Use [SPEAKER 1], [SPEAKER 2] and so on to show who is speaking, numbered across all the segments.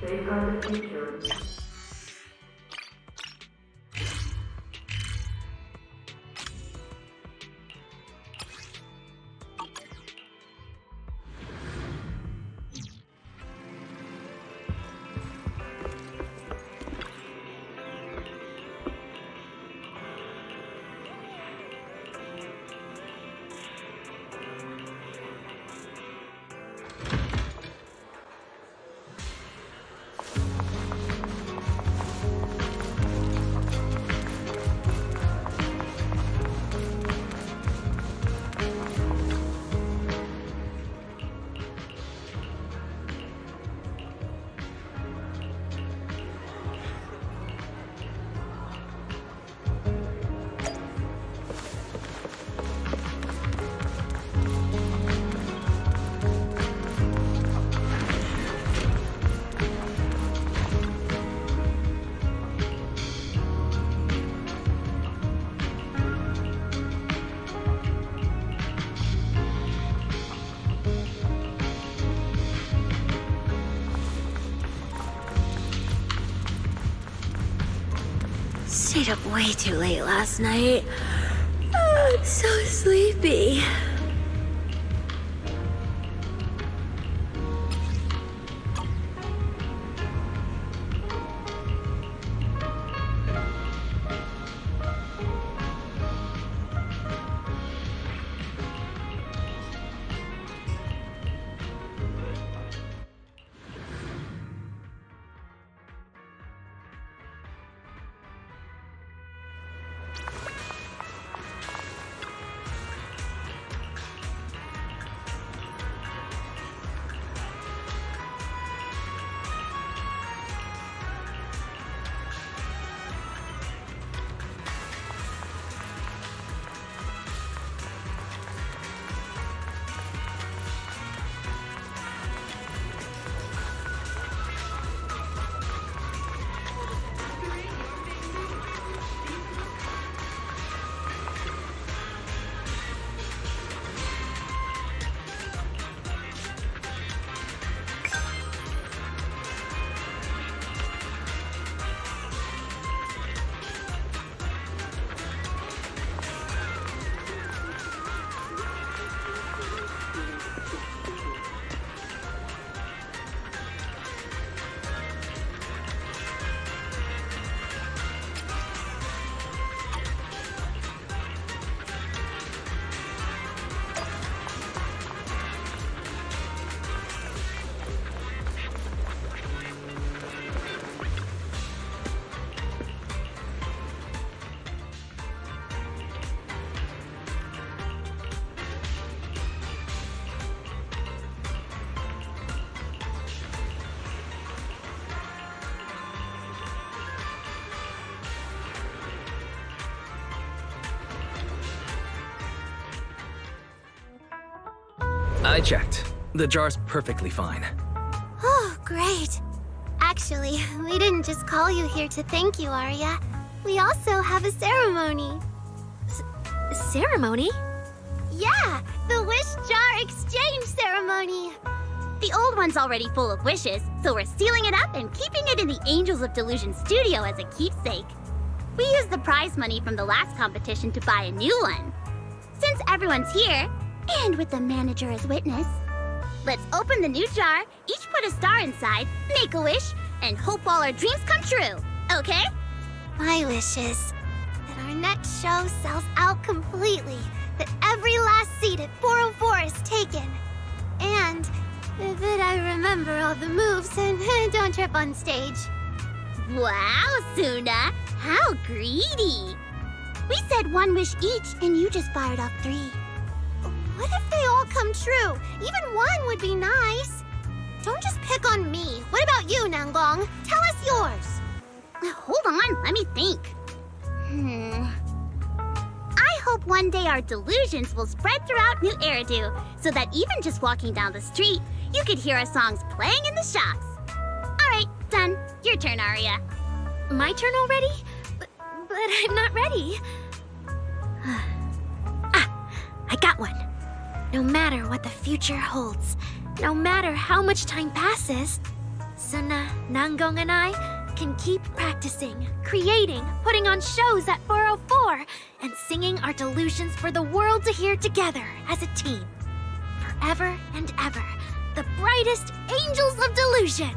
[SPEAKER 1] Safeguard the future.
[SPEAKER 2] Stayed up way too late last night. Oh, I'm so sleepy.
[SPEAKER 3] I checked. The jar's perfectly fine.
[SPEAKER 2] Oh, great. Actually, we didn't just call you here to thank you, Arya. We also have a ceremony. Ceremony? Yeah, the Wish Jar Exchange Ceremony. The old one's already full of wishes, so we're sealing it up and keeping it in the Angels of Delusion studio as a keepsake. We used the prize money from the last competition to buy a new one. Since everyone's here, and with the manager as witness, let's open the new jar, each put a star inside, make a wish, and hope all our dreams come true, okay? My wish is that our next show sells out completely, that every last seat at 404 is taken, and that I remember all the moves and don't trip on stage. Wow, Suna, how greedy! We said one wish each, and you just fired off 3. What if they all come true? Even one would be nice. Don't just pick on me. What about you, Nanglong? Tell us yours. Hold on, let me think. I hope one day our delusions will spread throughout New Eridu, so that even just walking down the street, you could hear our songs playing in the shops. All right, done. Your turn, Arya. My turn already? But I'm not ready. I got one. No matter what the future holds, no matter how much time passes, Suna, Nangong, and I can keep practicing, creating, putting on shows at 404, and singing our delusions for the world to hear together as a team. Forever and ever, the brightest angels of delusion!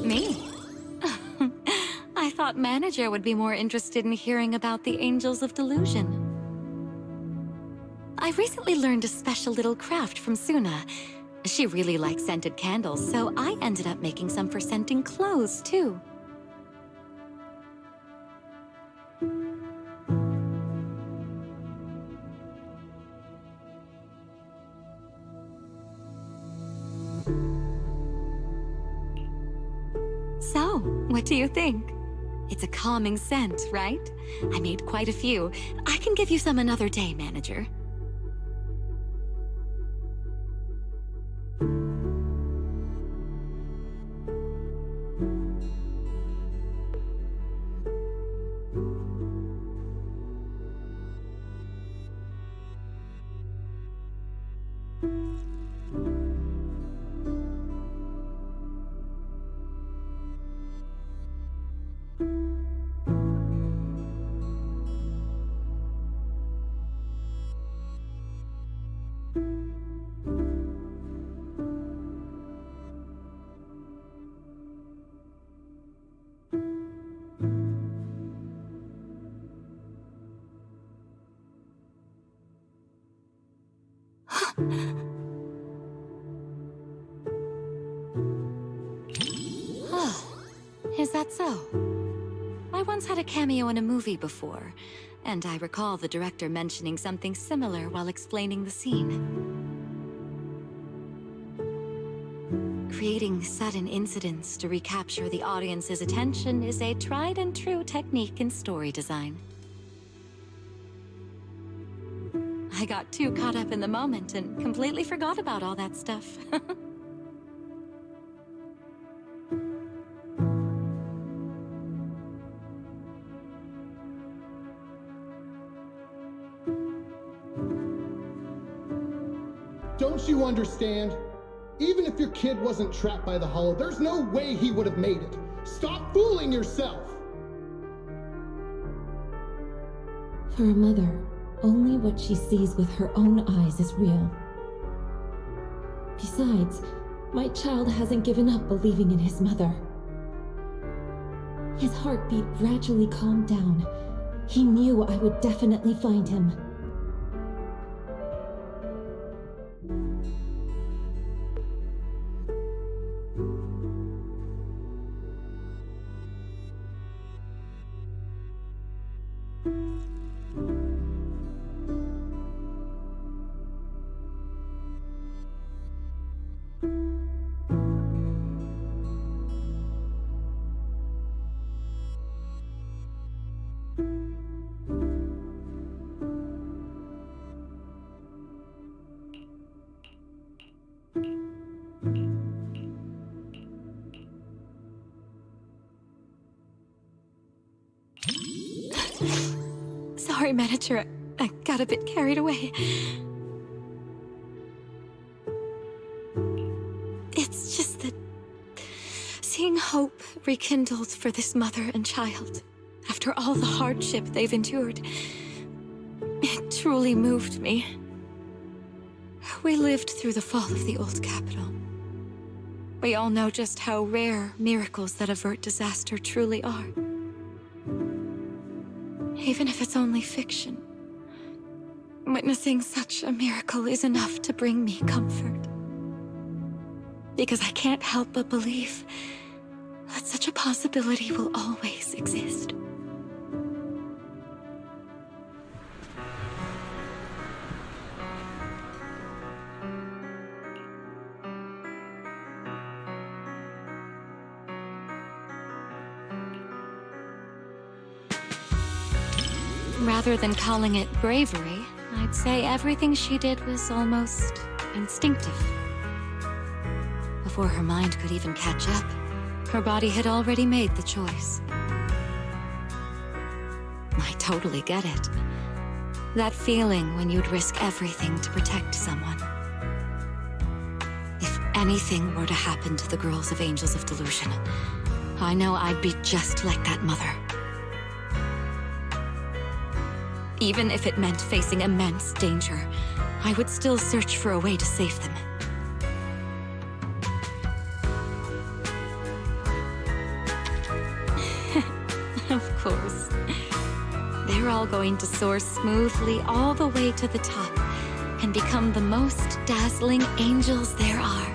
[SPEAKER 1] Me? I thought Manager would be more interested in hearing about the Angels of Delusion. I recently learned a special little craft from Suna. She really likes scented candles, so I ended up making some for scenting clothes, too. So, what do you think? It's a calming scent, right? I made quite a few. I can give you some another day, Manager. Is that so? I once had a cameo in a movie before, and I recall the director mentioning something similar while explaining the scene. Creating sudden incidents to recapture the audience's attention is a tried and true technique in story design. I got too caught up in the moment and completely forgot about all that stuff.
[SPEAKER 4] Don't you understand? Even if your kid wasn't trapped by the hollow, there's no way he would have made it. Stop fooling yourself!
[SPEAKER 5] For a mother, Only what she sees with her own eyes is real. Besides, my child hasn't given up believing in his mother. His heartbeat gradually calmed down. He knew I would definitely find him.
[SPEAKER 1] Sorry, manager. I got a bit carried away. It's just that seeing hope rekindled for this mother and child after all the hardship they've endured, it truly moved me. We lived through the fall of the old capital. We all know just how rare miracles that avert disaster truly are. Even if it's only fiction, witnessing such a miracle is enough to bring me comfort. Because I can't help but believe that such a possibility will always exist. Rather than calling it bravery, I'd say everything she did was almost instinctive. Before her mind could even catch up, her body had already made the choice. I totally get it. That feeling when you'd risk everything to protect someone. If anything were to happen to the girls of Angels of Delusion, I know I'd be just like that mother. Even if it meant facing immense danger, I would still search for a way to save them. Of course. They're all going to soar smoothly all the way to the top and become the most dazzling angels there are.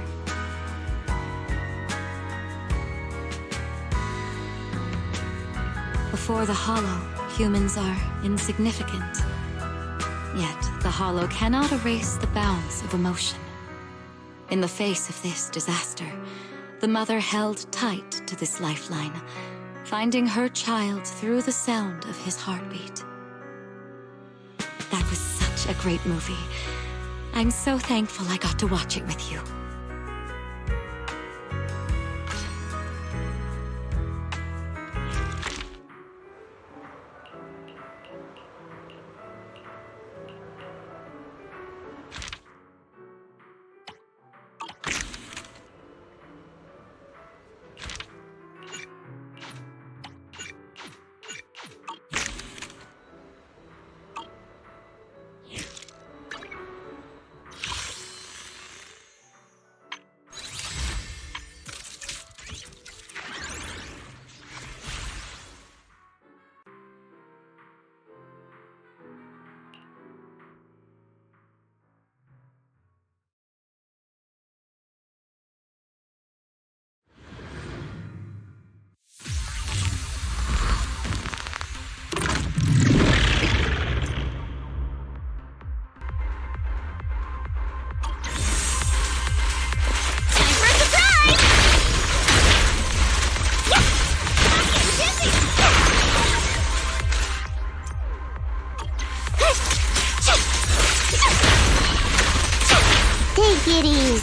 [SPEAKER 1] Before the Hollow, humans are insignificant. Yet, the Hollow cannot erase the bounds of emotion. In the face of this disaster, the mother held tight to this lifeline, finding her child through the sound of his heartbeat. That was such a great movie. I'm so thankful I got to watch it with you.
[SPEAKER 2] Take it easy.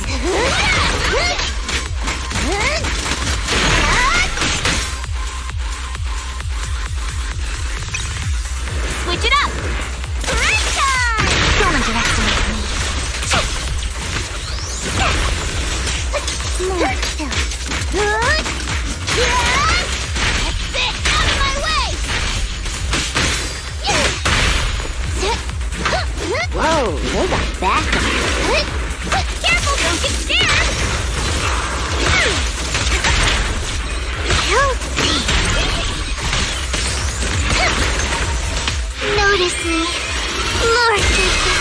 [SPEAKER 2] Switch it up! Reprisal! Don't underestimate me. More still. That's it! Out of my way! can stand! Help me! Notice me. Lord Jason.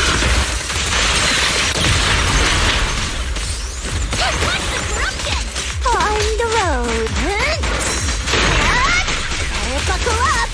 [SPEAKER 2] What's the corruption? On the road. Better buckle up.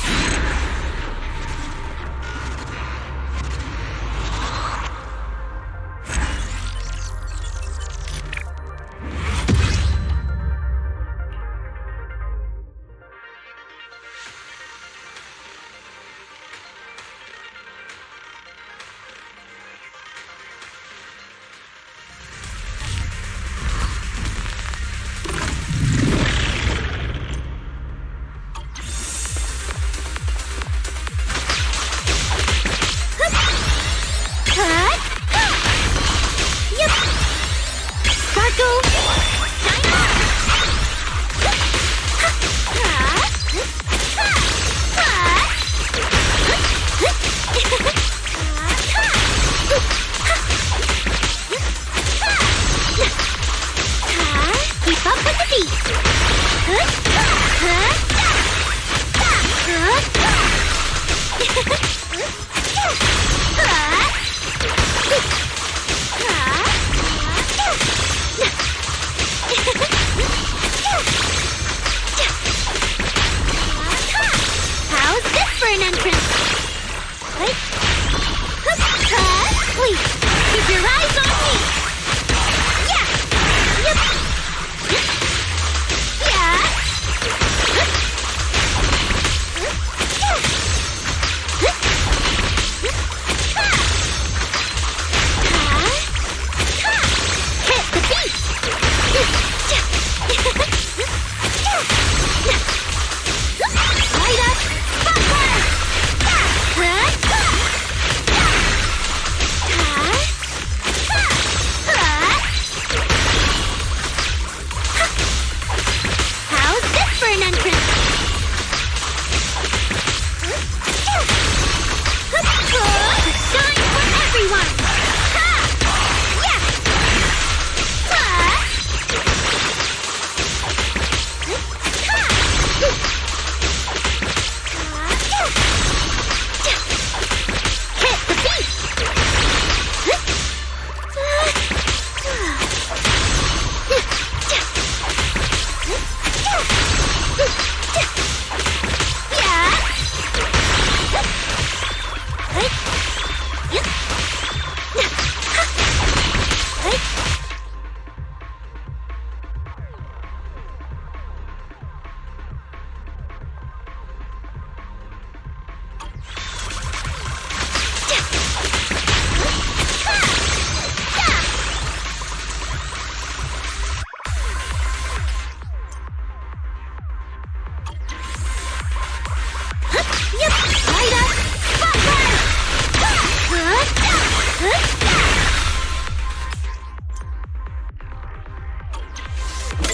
[SPEAKER 2] How's this for an entrance? Wait. Wait. Keep your eyes on me. Yeah. Yep. Yeah. Hit the beat. Light up. Popcorn. How's this for an entrance? Shine for everyone! Yeah! Hit the beat!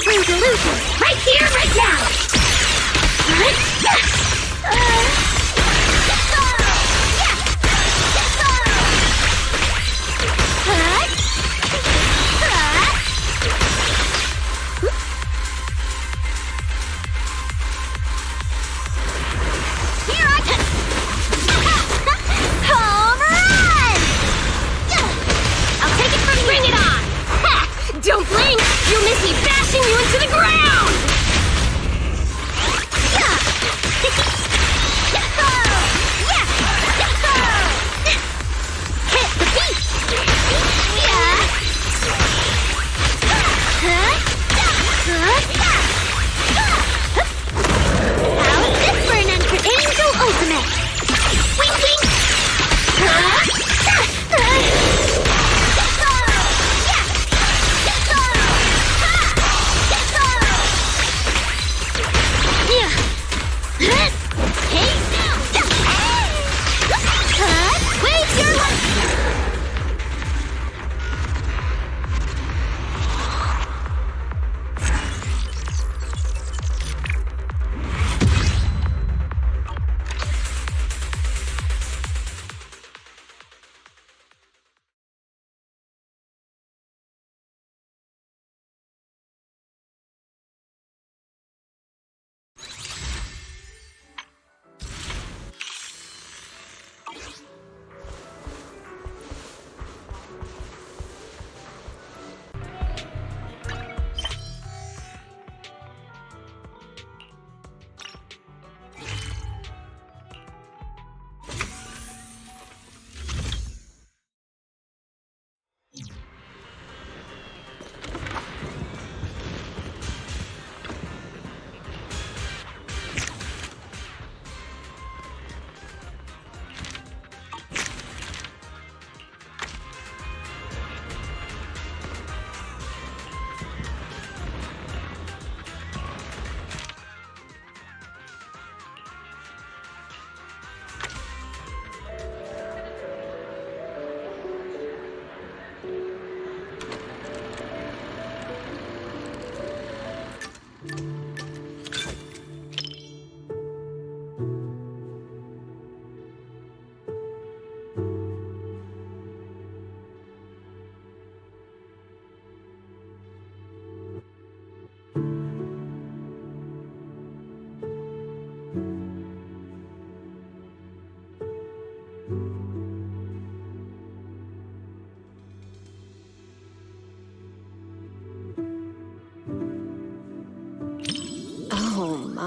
[SPEAKER 2] True delusion, right here, right now! Here I come! Home run! I'll take it from here! Bring it on! Ha! Don't blink! You'll miss me bashing you into the ground! Hit the beat! How's this for an entrance? Angel Ultimate! Wink, wink!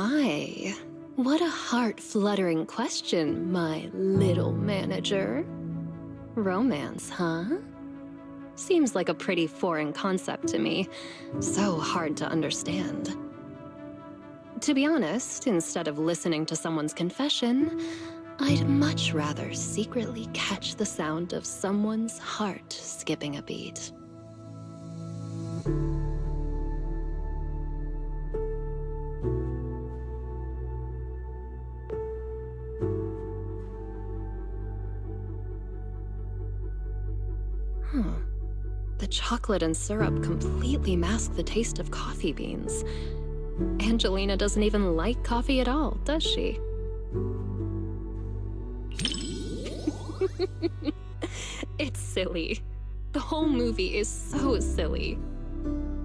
[SPEAKER 1] My, what a heart-fluttering question, my little manager. Romance, huh? Seems like a pretty foreign concept to me. So hard to understand. To be honest, instead of listening to someone's confession, I'd much rather secretly catch the sound of someone's heart skipping a beat. The chocolate and syrup completely mask the taste of coffee beans. Angelina doesn't even like coffee at all, does she? It's silly. The whole movie is so silly.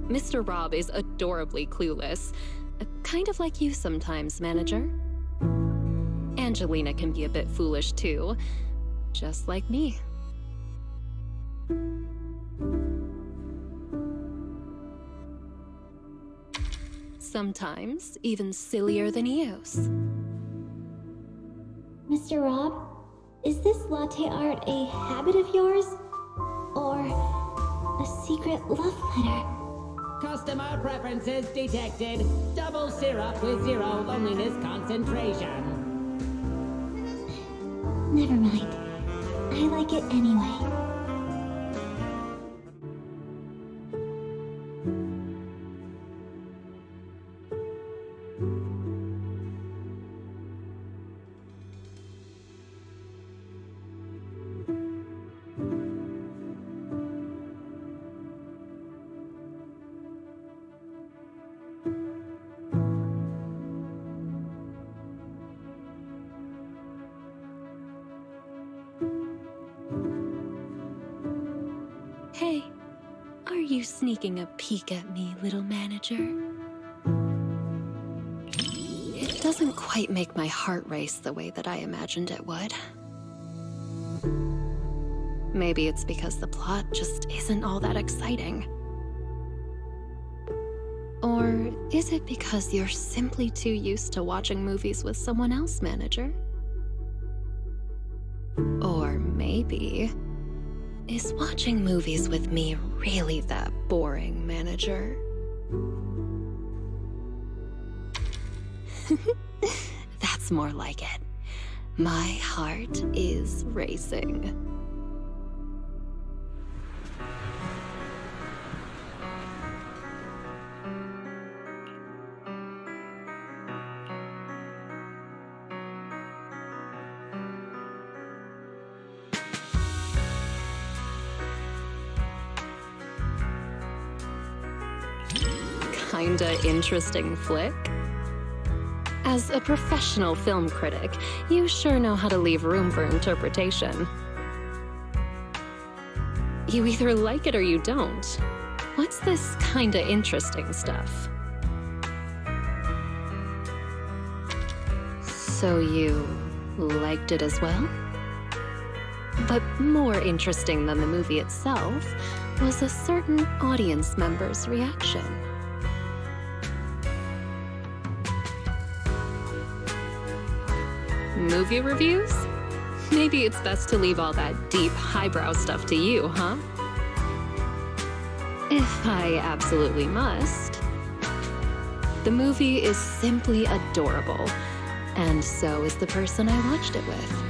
[SPEAKER 1] Mr. Rob is adorably clueless, kind of like you sometimes, manager. Angelina can be a bit foolish too, just like me. Sometimes even sillier than Eos.
[SPEAKER 5] Mr. Rob, is this latte art a habit of yours? Or a secret love letter?
[SPEAKER 6] Customer preferences detected. Double syrup with 0 loneliness concentration.
[SPEAKER 5] Never mind. I like it anyway.
[SPEAKER 1] Hey, are you sneaking a peek at me, little manager? It doesn't quite make my heart race the way that I imagined it would. Maybe it's because the plot just isn't all that exciting. Or is it because you're simply too used to watching movies with someone else, manager? Or maybe... is watching movies with me really that boring, manager? That's more like it. My heart is racing. Kinda interesting flick. As a professional film critic, you sure know how to leave room for interpretation. You either like it or you don't. What's this kinda interesting stuff? So you liked it as well? But more interesting than the movie itself was a certain audience member's reaction. Movie reviews? Maybe it's best to leave all that deep, highbrow stuff to you, huh? If I absolutely must. The movie is simply adorable, and so is the person I watched it with.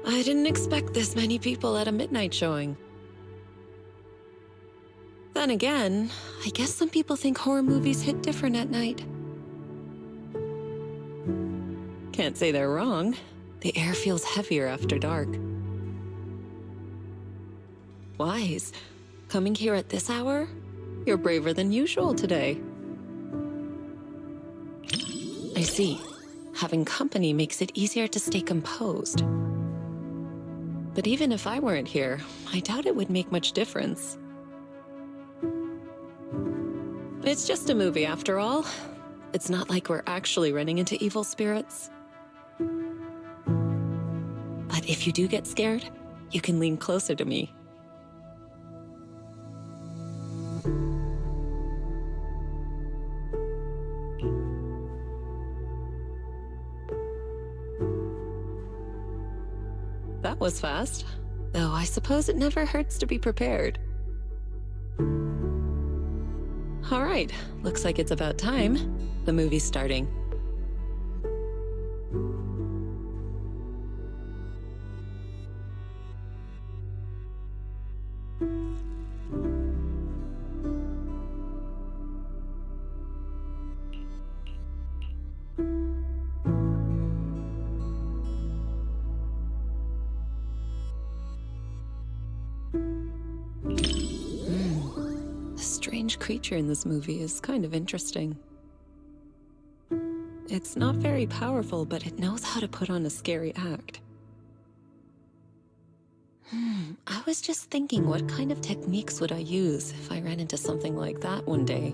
[SPEAKER 7] I didn't expect this many people at a midnight showing. Then again, I guess some people think horror movies hit different at night. Can't say they're wrong. The air feels heavier after dark. Wise. Coming here at this hour? You're braver than usual today. I see. Having company makes it easier to stay composed. But even if I weren't here, I doubt it would make much difference. It's just a movie after all. It's not like we're actually running into evil spirits. But if you do get scared, you can lean closer to me. That was fast. Though I suppose it never hurts to be prepared. All right, looks like it's about time. The movie's starting. The strange creature in this movie is kind of interesting. It's not very powerful, but it knows how to put on a scary act. I was just thinking, what kind of techniques would I use if I ran into something like that one day?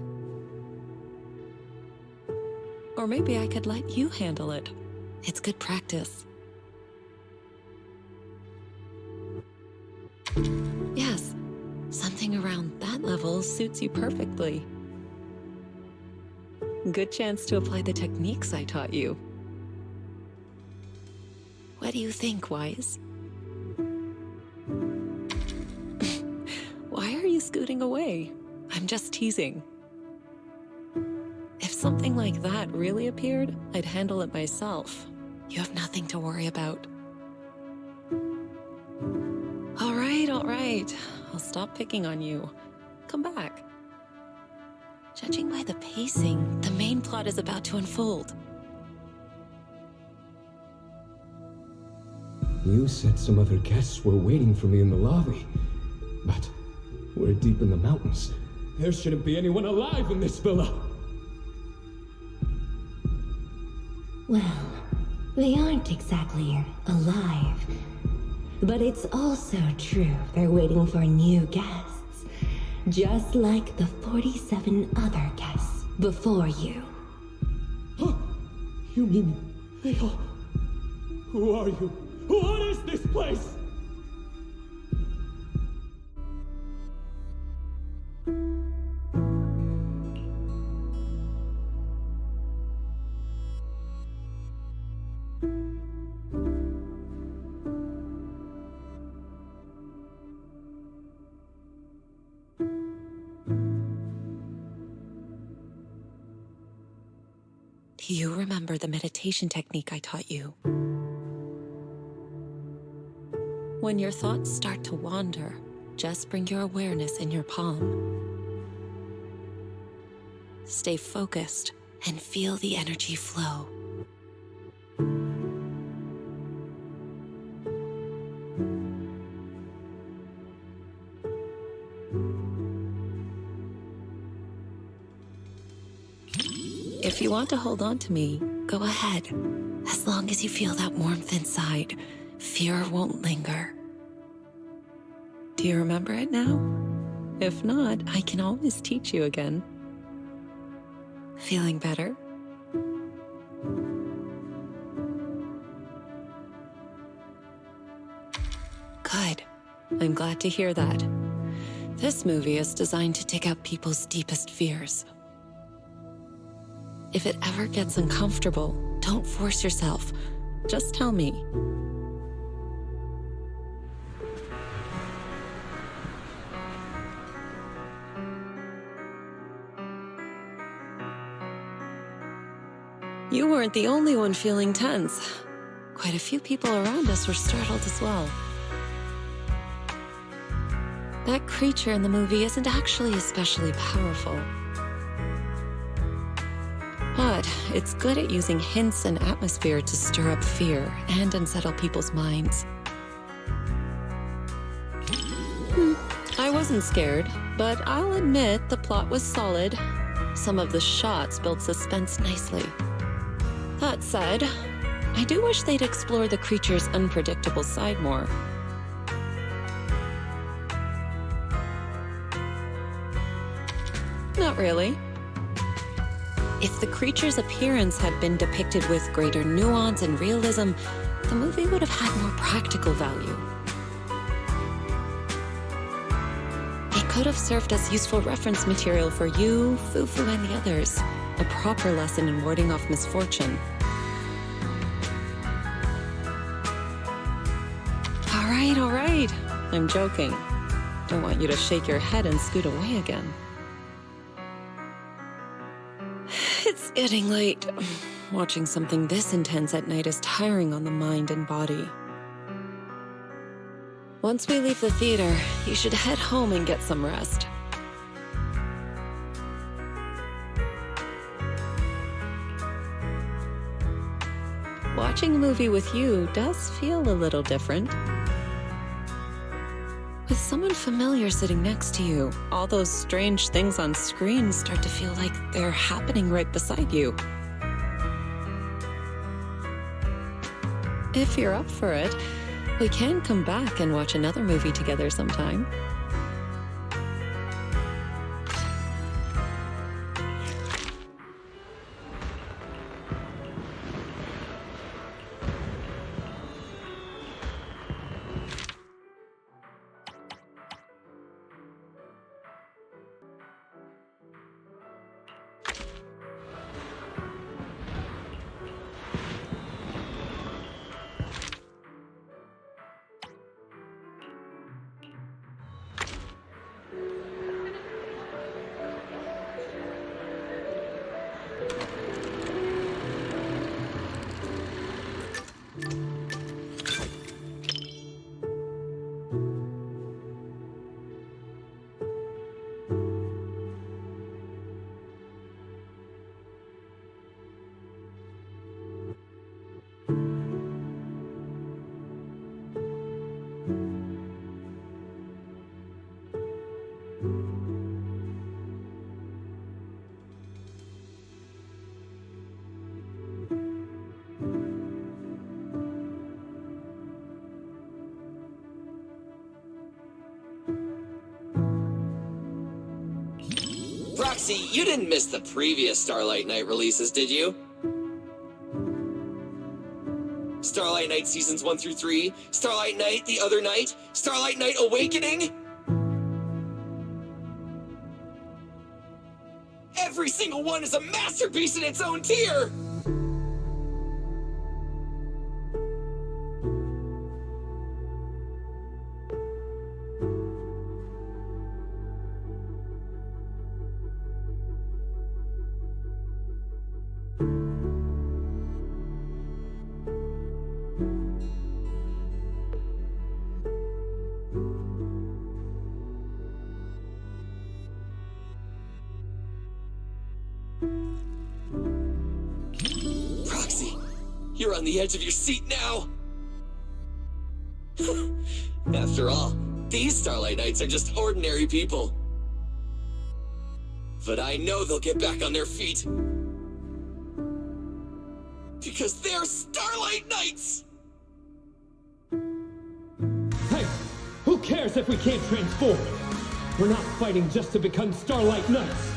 [SPEAKER 7] Or maybe I could let you handle it. It's good practice. Yes, something around that level suits you perfectly. Good chance to apply the techniques I taught you. What do you think, Wise? Why are you scooting away? I'm just teasing. If something like that really appeared, I'd handle it myself. You have nothing to worry about. All right. I'll stop picking on you. Come back. Judging by the pacing, the main plot is about to unfold.
[SPEAKER 8] You said some other guests were waiting for me in the lobby. But we're deep in the mountains. There shouldn't be anyone alive in this villa.
[SPEAKER 5] Well, they aren't exactly alive. But it's also true they're waiting for new guests. Just like the 47 other guests before you.
[SPEAKER 8] Huh? You mean they all... Who are you? What is this place?
[SPEAKER 7] Do you remember the meditation technique I taught you? When your thoughts start to wander, just bring your awareness in your palm. Stay focused and feel the energy flow. If you want to hold on to me, go ahead. As long as you feel that warmth inside, fear won't linger. Do you remember it now? If not, I can always teach you again. Feeling better? Good. I'm glad to hear that. This movie is designed to take out people's deepest fears. If it ever gets uncomfortable, don't force yourself. Just tell me. You weren't the only one feeling tense. Quite a few people around us were startled as well. That creature in the movie isn't actually especially powerful. But it's good at using hints and atmosphere to stir up fear and unsettle people's minds. I wasn't scared, but I'll admit the plot was solid. Some of the shots build suspense nicely. That said, I do wish they'd explore the creature's unpredictable side more. Not really. If the creature's appearance had been depicted with greater nuance and realism, the movie would have had more practical value. It could have served as useful reference material for you, Fufu, and the others. A proper lesson in warding off misfortune. All right. I'm joking. Don't want you to shake your head and scoot away again. It's getting late. Watching something this intense at night is tiring on the mind and body. Once we leave the theater, you should head home and get some rest. Watching a movie with you does feel a little different. With someone familiar sitting next to you, all those strange things on screen start to feel like they're happening right beside you. If you're up for it, we can come back and watch another movie together sometime.
[SPEAKER 9] Roxy, you didn't miss the previous Starlight Night releases, did you? Starlight Night Seasons 1 through 3, Starlight Night The Other Night, Starlight Night Awakening? Every single one is a masterpiece in its own tier! You're on the edge of your seat now! After all, these Starlight Knights are just ordinary people. But I know they'll get back on their feet. Because they're Starlight Knights!
[SPEAKER 8] Hey! Who cares if we can't transform? We're not fighting just to become Starlight Knights!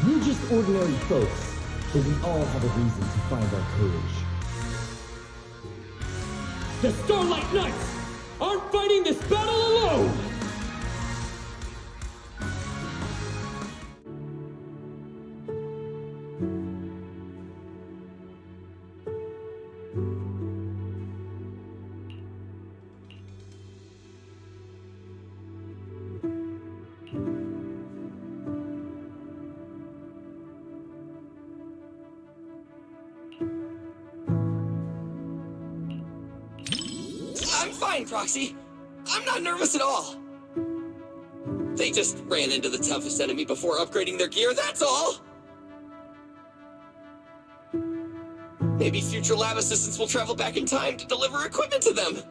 [SPEAKER 10] We're just ordinary folks. But we all have a reason to find our courage.
[SPEAKER 8] The Starlight Knights aren't fighting this battle alone!
[SPEAKER 9] I'm fine, Proxy. I'm not nervous at all. They just ran into the toughest enemy before upgrading their gear, that's all! Maybe future lab assistants will travel back in time to deliver equipment to them.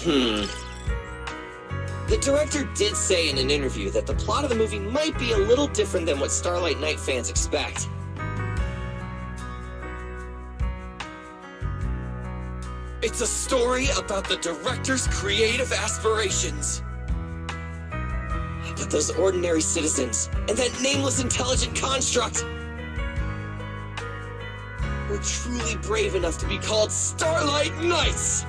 [SPEAKER 9] The director did say in an interview that the plot of the movie might be a little different than what Starlight Knight fans expect. It's a story about the director's creative aspirations. But those ordinary citizens and that nameless intelligent construct were truly brave enough to be called Starlight Knights!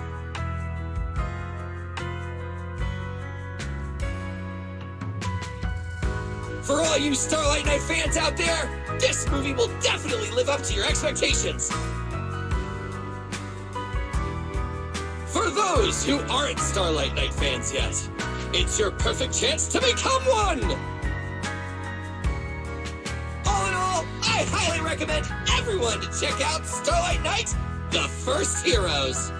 [SPEAKER 9] For all you Starlight Knight fans out there, this movie will definitely live up to your expectations! For those who aren't Starlight Knight fans yet, it's your perfect chance to become one! All in all, I highly recommend everyone to check out Starlight Knight, The First Heroes!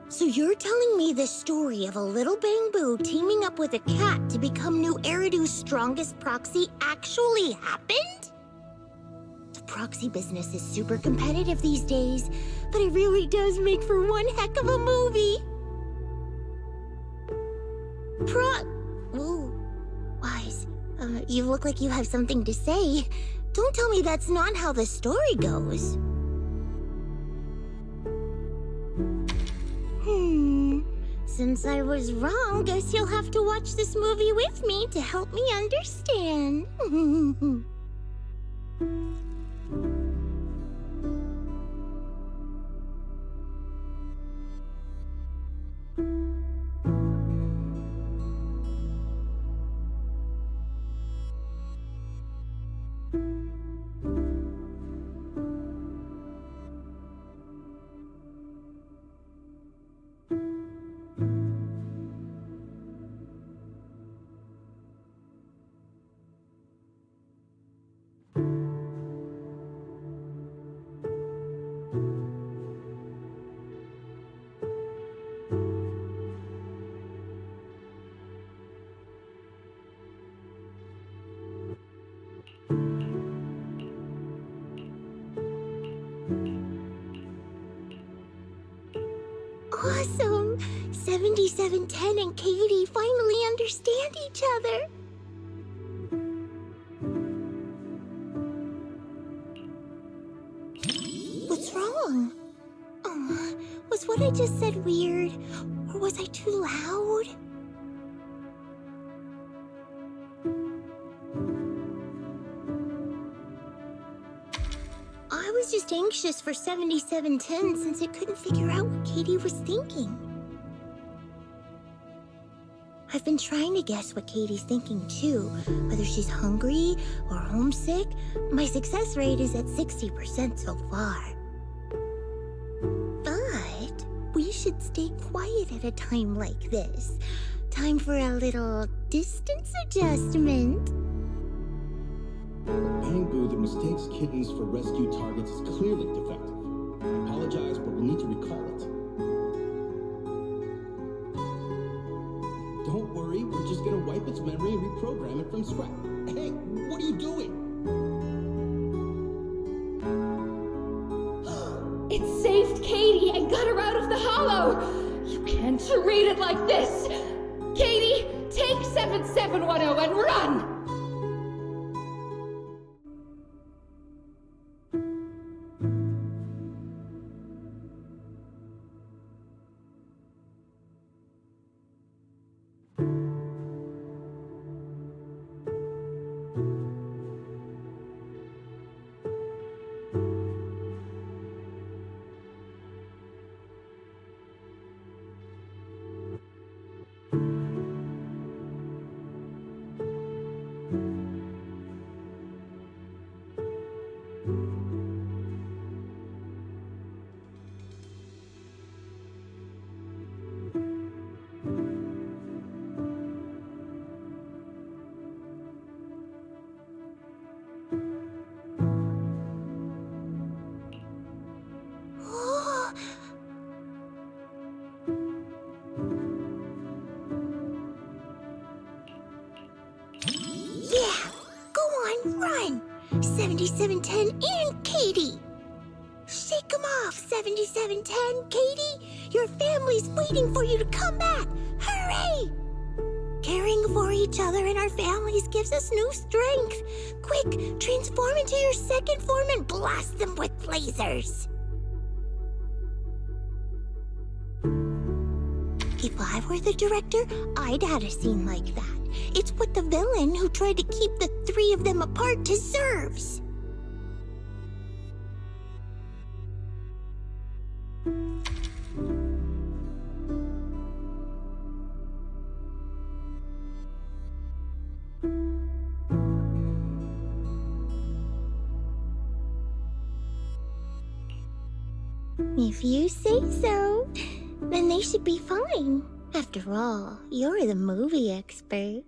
[SPEAKER 2] So you're telling me the story of a little Bamboo teaming up with a cat to become New Eridu's strongest proxy actually happened? The proxy business is super competitive these days, but it really does make for one heck of a movie. Ooh, Wise, you look like you have something to say. Don't tell me that's not how the story goes. Since I was wrong, guess you'll have to watch this movie with me to help me understand. Awesome! 7710 and Katie finally understand each other. What's wrong? Was what I just said weird? Or was I too loud? I was just anxious for 7710 since it couldn't figure out what Katie was thinking. I've been trying to guess what Katie's thinking too, whether she's hungry or homesick. My success rate is at 60% so far. But we should stay quiet at a time like this. Time for a little distance adjustment.
[SPEAKER 10] The Bamboo that mistakes kittens for rescue targets is clearly defective. I apologize, but we'll need to recall it. Don't worry, we're just gonna wipe its memory and reprogram it from scratch. Hey, what are you doing?
[SPEAKER 5] It saved Katie and got her out of the hollow!
[SPEAKER 11] been treated like this! Katie, take 7710 and run!
[SPEAKER 2] Yeah, go on, run! 7710 and Katie! Shake 'em off, 7710, Katie! Your family's waiting for you to come back! Hurry! Caring for each other and our families gives us new strength. Quick, transform into your second form and blast them with lasers! If I were the director, I'd add a scene like that. It's what the villain who tried to keep the three of them apart deserves. If you say so, then they should be fine. After all, you're the movie expert.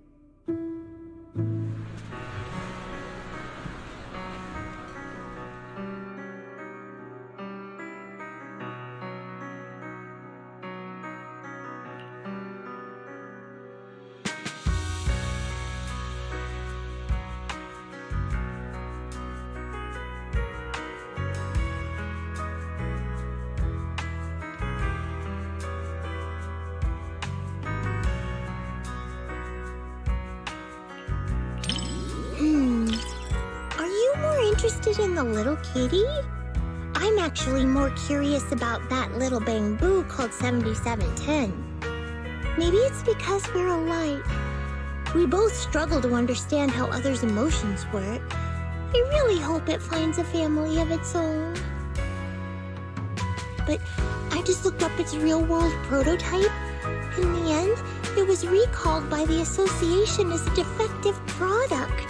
[SPEAKER 2] Are you more interested in the little kitty? I'm actually more curious about that little bamboo called 7710. Maybe it's because we're alike. We both struggle to understand how others' emotions work. I really hope it finds a family of its own. But I just looked up its real-world prototype. In the end, it was recalled by the association as a defective product.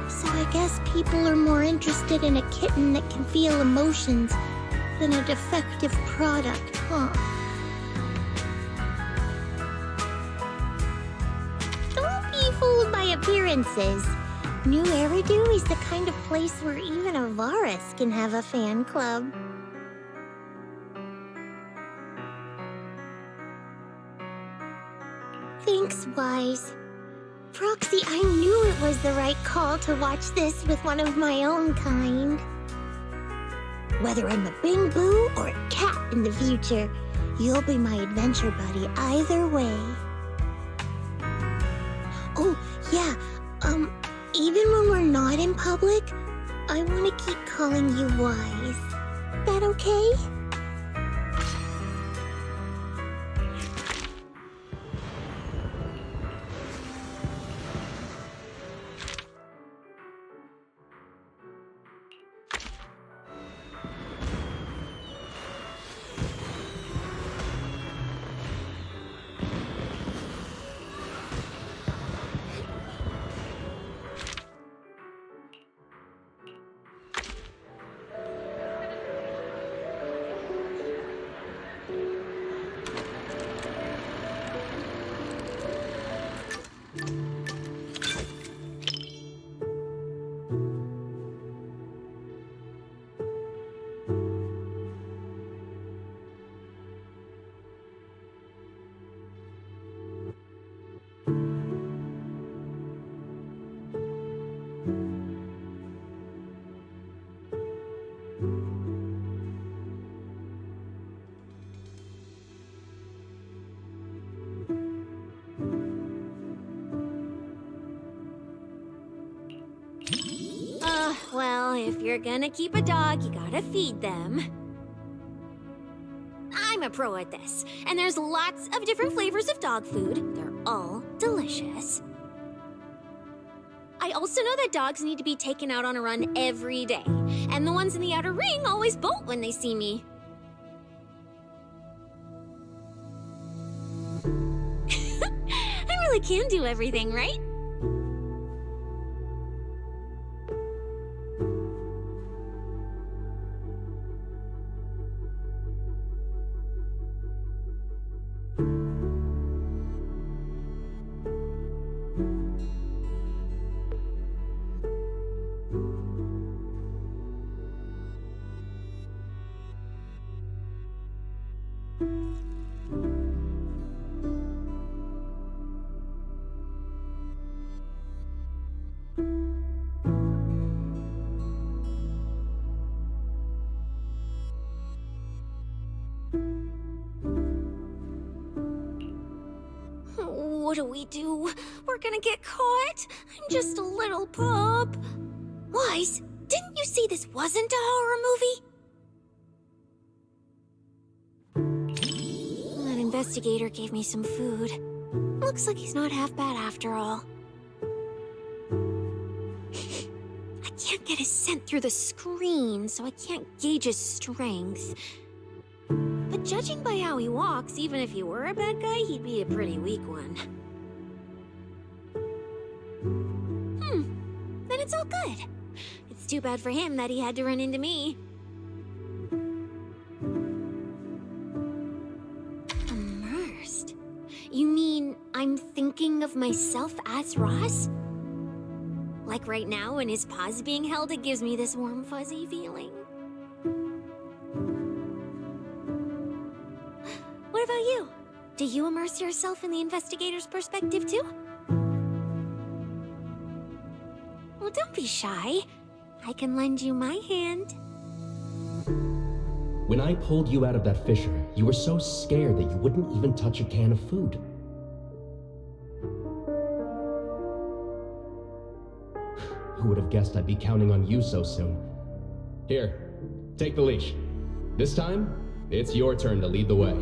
[SPEAKER 2] So I guess people are more interested in a kitten that can feel emotions than a defective product, huh? Don't be fooled by appearances. New Eridu is the kind of place where even a Varus can have a fan club. Thanks, Wise. Proxy, I knew it was the right call to watch this with one of my own kind. Whether I'm a bamboo or a cat in the future, you'll be my adventure buddy either way. Oh, yeah, even when we're not in public, I want to keep calling you Wise. That okay? you're gonna keep a dog, you gotta feed them. I'm a pro at this, and there's lots of different flavors of dog food. They're all delicious. I also know that dogs need to be taken out on a run every day, and the ones in the outer ring always bolt when they see me. I really can do everything, right? What do we do? We're gonna get caught. I'm just a little pup. Wise, didn't you see this wasn't a horror movie? That investigator gave me some food. Looks like he's not half bad after all. I can't get his scent through the screen, so I can't gauge his strength. But judging by how he walks, even if he were a bad guy, he'd be a pretty weak one. Then it's all good. It's too bad for him that he had to run into me. Immersed? You mean I'm thinking of myself as Ross? Like right now, when his paw's being held, it gives me this warm, fuzzy feeling. What about you? Do you immerse yourself in the investigator's perspective too? Well, don't be shy. I can lend you my hand.
[SPEAKER 12] When I pulled you out of that fissure, you were so scared that you wouldn't even touch a can of food. Who would have guessed I'd be counting on you so soon? Here, take the leash. This time, it's your turn to lead the way.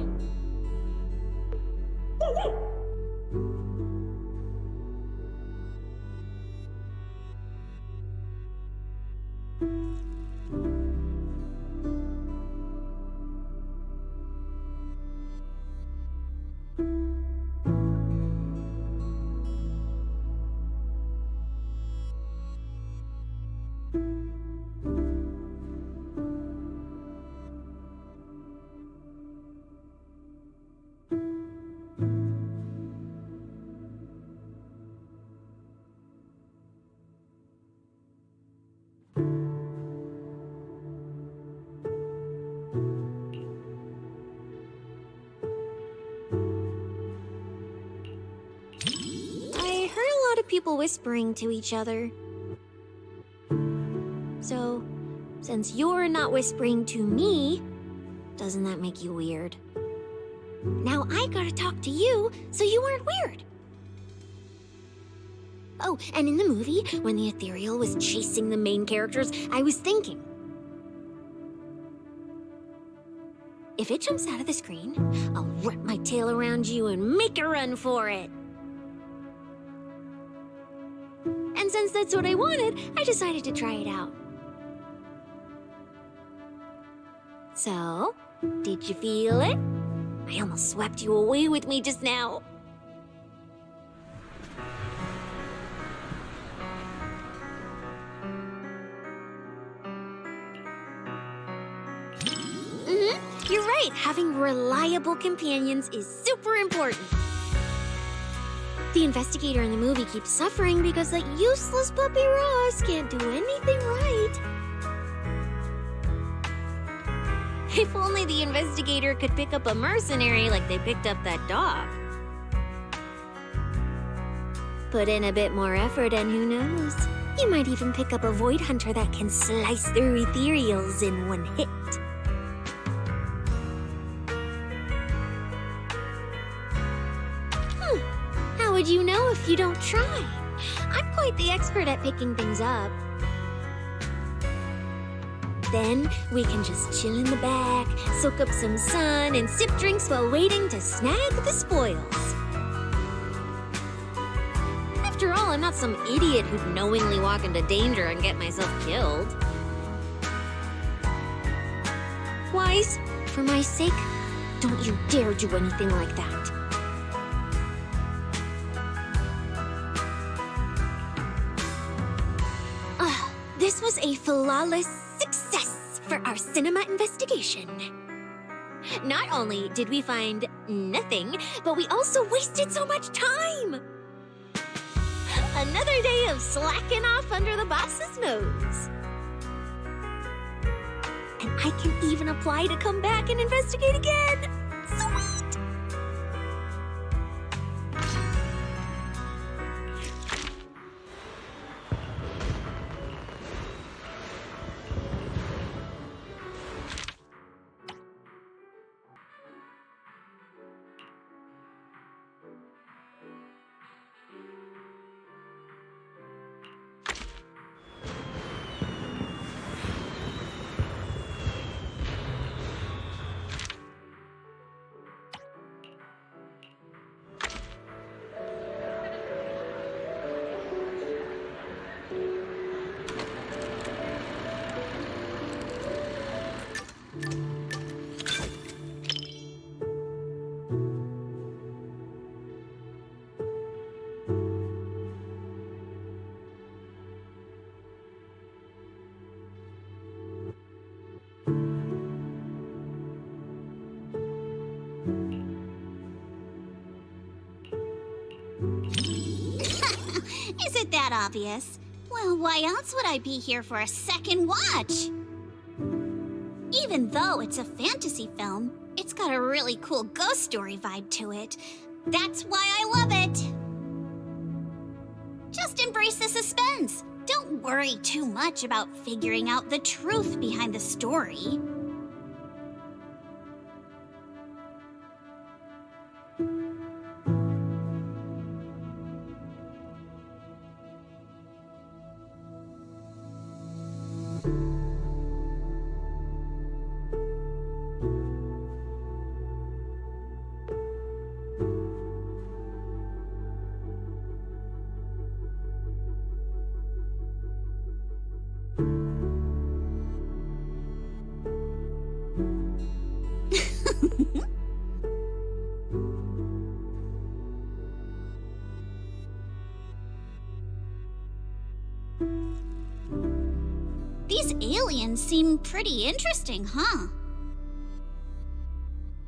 [SPEAKER 2] People whispering to each other. So, since you're not whispering to me, doesn't that make you weird? Now I gotta talk to you, so you aren't weird. Oh, and in the movie, when the ethereal was chasing the main characters, I was thinking, if it jumps out of the screen, I'll wrap my tail around you and make a run for it. And since that's what I wanted, I decided to try it out. So, did you feel it? I almost swept you away with me just now. You're right. Having reliable companions is super important. The investigator in the movie keeps suffering because that useless puppy Ross can't do anything right. If only the investigator could pick up a mercenary like they picked up that dog. Put in a bit more effort and who knows? You might even pick up a void hunter that can slice through ethereals in one hit. How would you know if you don't try? I'm quite the expert at picking things up. Then we can just chill in the back, soak up some sun, and sip drinks while waiting to snag the spoils. After all, I'm not some idiot who'd knowingly walk into danger and get myself killed. Wise, for my sake, don't you dare do anything like that. This was a flawless success for our cinema investigation. Not only did we find nothing, but we also wasted so much time. Another day of slacking off under the boss's nose. And I can even apply to come back and investigate again. Sweet! Is it that obvious? Well, why else would I be here for a second watch? Even though it's a fantasy film, it's got a really cool ghost story vibe to it. That's why I love it. Just embrace the suspense. Don't worry too much about figuring out the truth behind the story. These aliens seem pretty interesting, huh?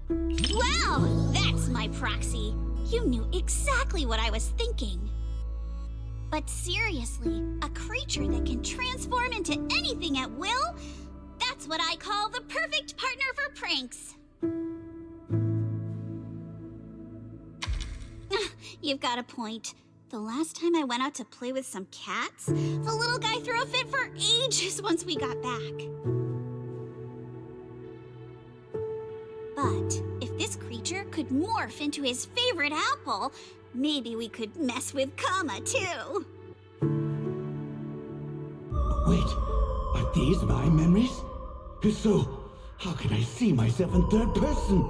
[SPEAKER 2] Wow, that's my proxy. You knew exactly what I was thinking. But seriously, a creature that can transform into anything at will? That's what I call the perfect partner for pranks. You've got a point. The last time I went out to play with some cats, the little guy threw a fit for ages once we got back. But if this creature could morph into his favorite apple, maybe we could mess with Kama too.
[SPEAKER 13] Wait, are these my memories? If so, how can I see myself in third person?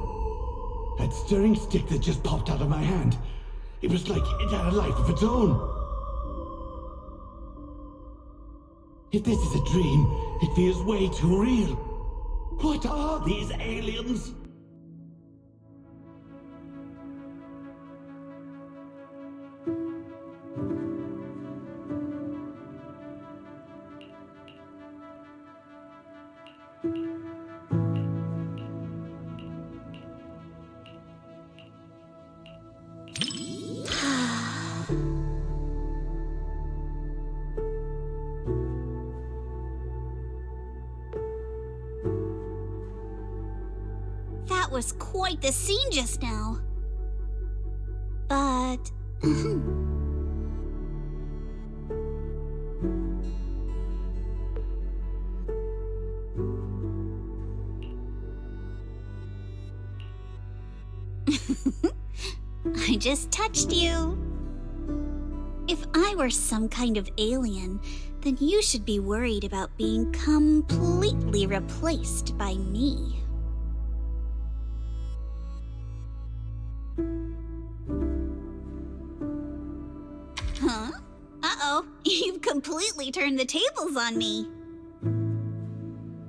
[SPEAKER 13] That stirring stick that just popped out of my hand. It was like it had a life of its own. If this is a dream, it feels way too real. What are these aliens?
[SPEAKER 2] That was quite the scene just now. But... I just touched you. If I were some kind of alien, then you should be worried about being completely replaced by me. Huh? Uh-oh, you've completely turned the tables on me.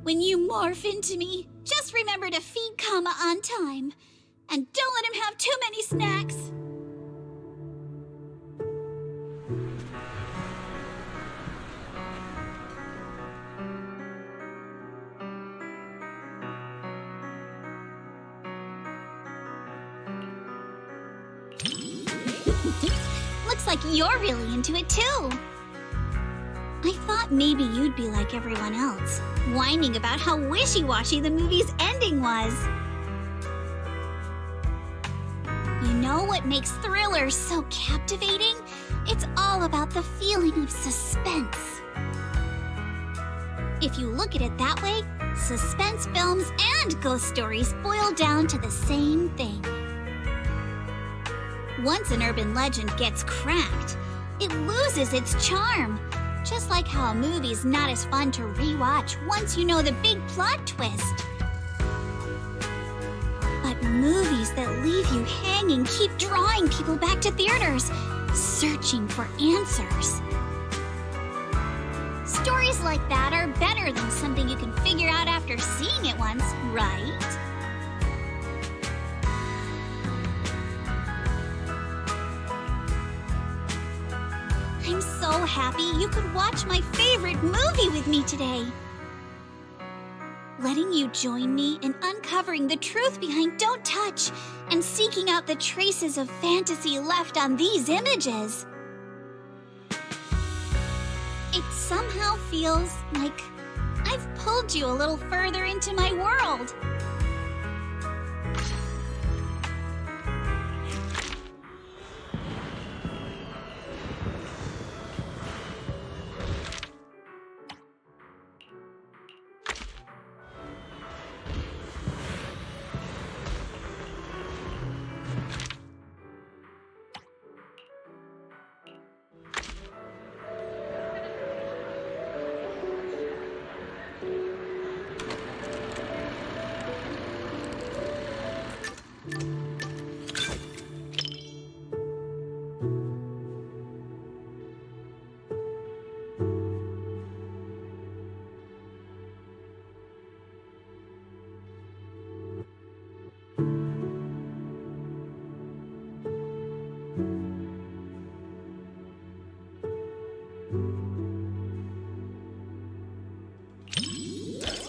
[SPEAKER 2] When you morph into me, just remember to feed Kama on time. And don't let him have too many snacks. Looks like you're really into it too. I thought maybe you'd be like everyone else, whining about how wishy-washy the movie's ending was. You know what makes thrillers so captivating? It's all about the feeling of suspense. If you look at it that way, suspense films and ghost stories boil down to the same thing. Once an urban legend gets cracked, it loses its charm. Just like how a movie's not as fun to rewatch once you know the big plot twist. But movies that leave you hanging keep drawing people back to theaters, searching for answers. Stories like that are better than something you can figure out after seeing it once, right? I'm so happy you could watch my favorite movie with me today. Letting you join me in uncovering the truth behind Don't Touch and seeking out the traces of fantasy left on these images. It somehow feels like I've pulled you a little further into my world.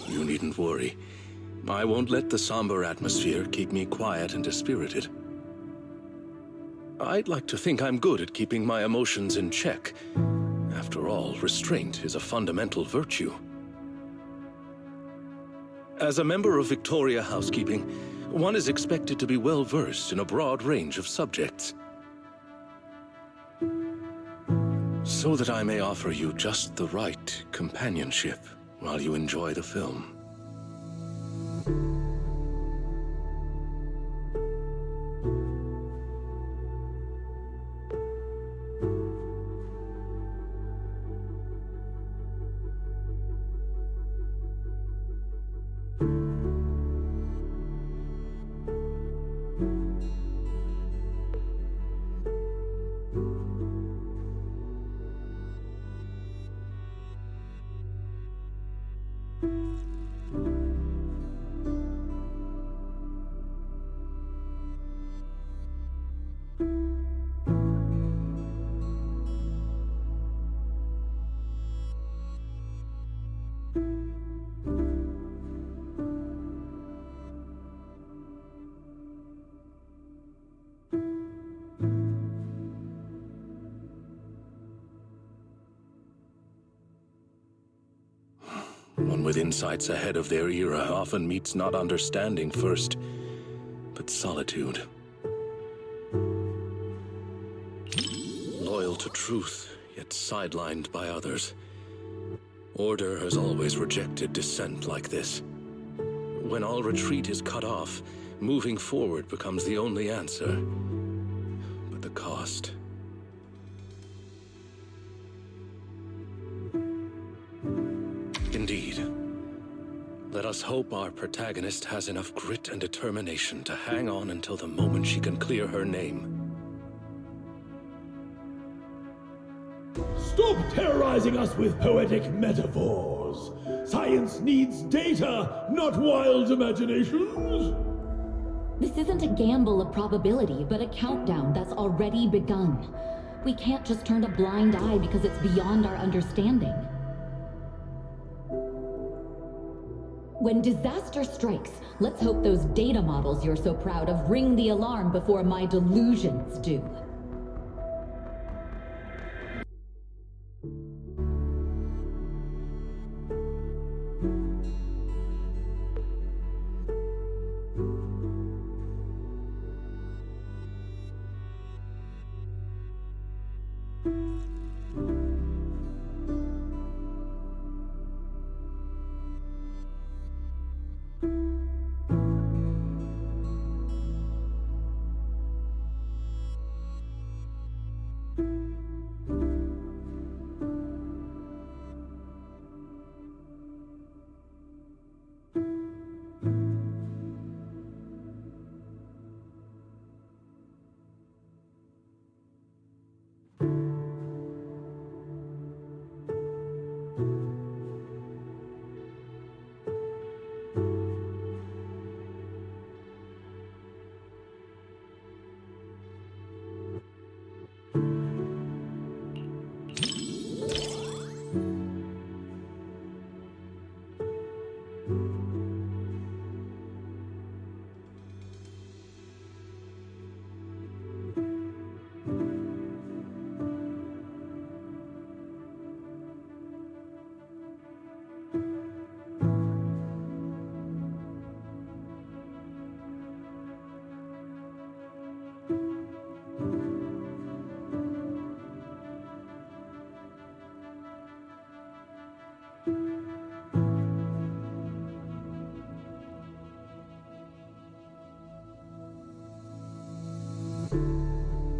[SPEAKER 14] You needn't worry. I won't let the somber atmosphere keep me quiet and dispirited. I'd like to think I'm good at keeping my emotions in check. After all, restraint is a fundamental virtue. As a member of Victoria Housekeeping, one is expected to be well-versed in a broad range of subjects. So that I may offer you just the right companionship while you enjoy the film. One with insights ahead of their era often meets not understanding first, but solitude. Loyal to truth, yet sidelined by others. Order has always rejected dissent like this. When all retreat is cut off, moving forward becomes the only answer. But the cost... us hope our protagonist has enough grit and determination to hang on until the moment she can clear her name.
[SPEAKER 15] Stop terrorizing us with poetic metaphors. Science needs data, not wild imaginations.
[SPEAKER 16] This isn't a gamble of probability, but a countdown that's already begun. We can't just turn a blind eye because it's beyond our understanding. When disaster strikes, let's hope those data models you're so proud of ring the alarm before my delusions do.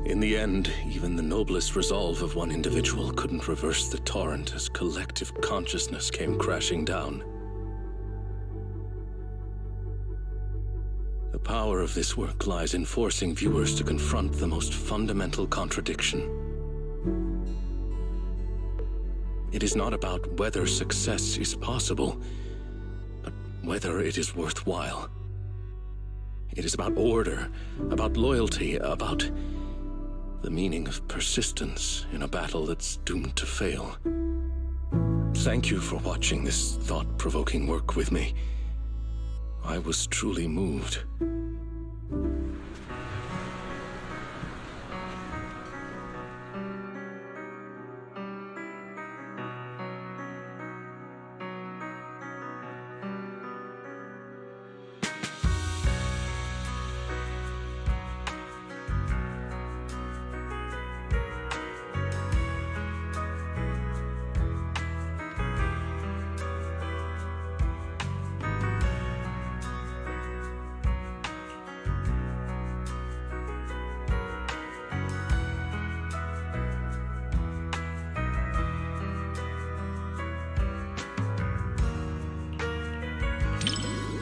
[SPEAKER 14] In the end, even the noblest resolve of one individual couldn't reverse the torrent as collective consciousness came crashing down. The power of this work lies in forcing viewers to confront the most fundamental contradiction. It is not about whether success is possible, but whether it is worthwhile. It is about order, about loyalty, about the meaning of persistence in a battle that's doomed to fail. Thank you for watching this thought-provoking work with me. I was truly moved.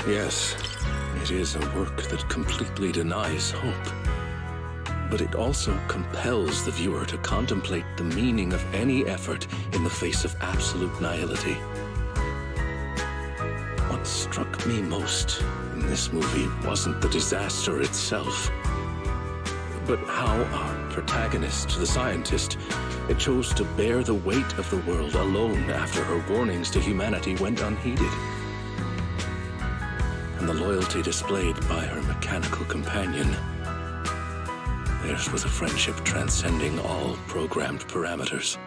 [SPEAKER 14] Yes, it is a work that completely denies hope. But it also compels the viewer to contemplate the meaning of any effort in the face of absolute nihility. What struck me most in this movie wasn't the disaster itself, but how our protagonist, the scientist, chose to bear the weight of the world alone after her warnings to humanity went unheeded. And the loyalty displayed by her mechanical companion. Theirs was a friendship transcending all programmed parameters.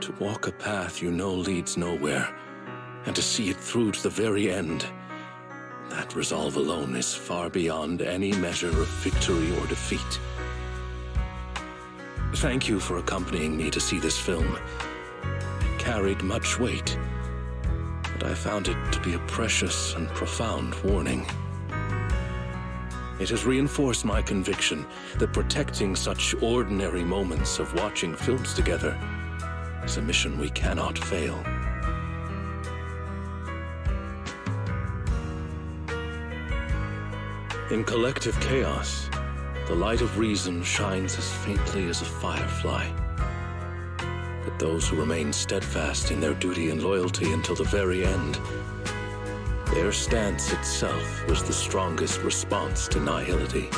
[SPEAKER 14] To walk a path you know leads nowhere, and to see it through to the very end, that resolve alone is far beyond any measure of victory or defeat. Thank you for accompanying me to see this film. It carried much weight, but I found it to be a precious and profound warning. It has reinforced my conviction that protecting such ordinary moments of watching films together is a mission we cannot fail. In collective chaos, the light of reason shines as faintly as a firefly. But those who remain steadfast in their duty and loyalty until the very end, their stance itself was the strongest response to nihility.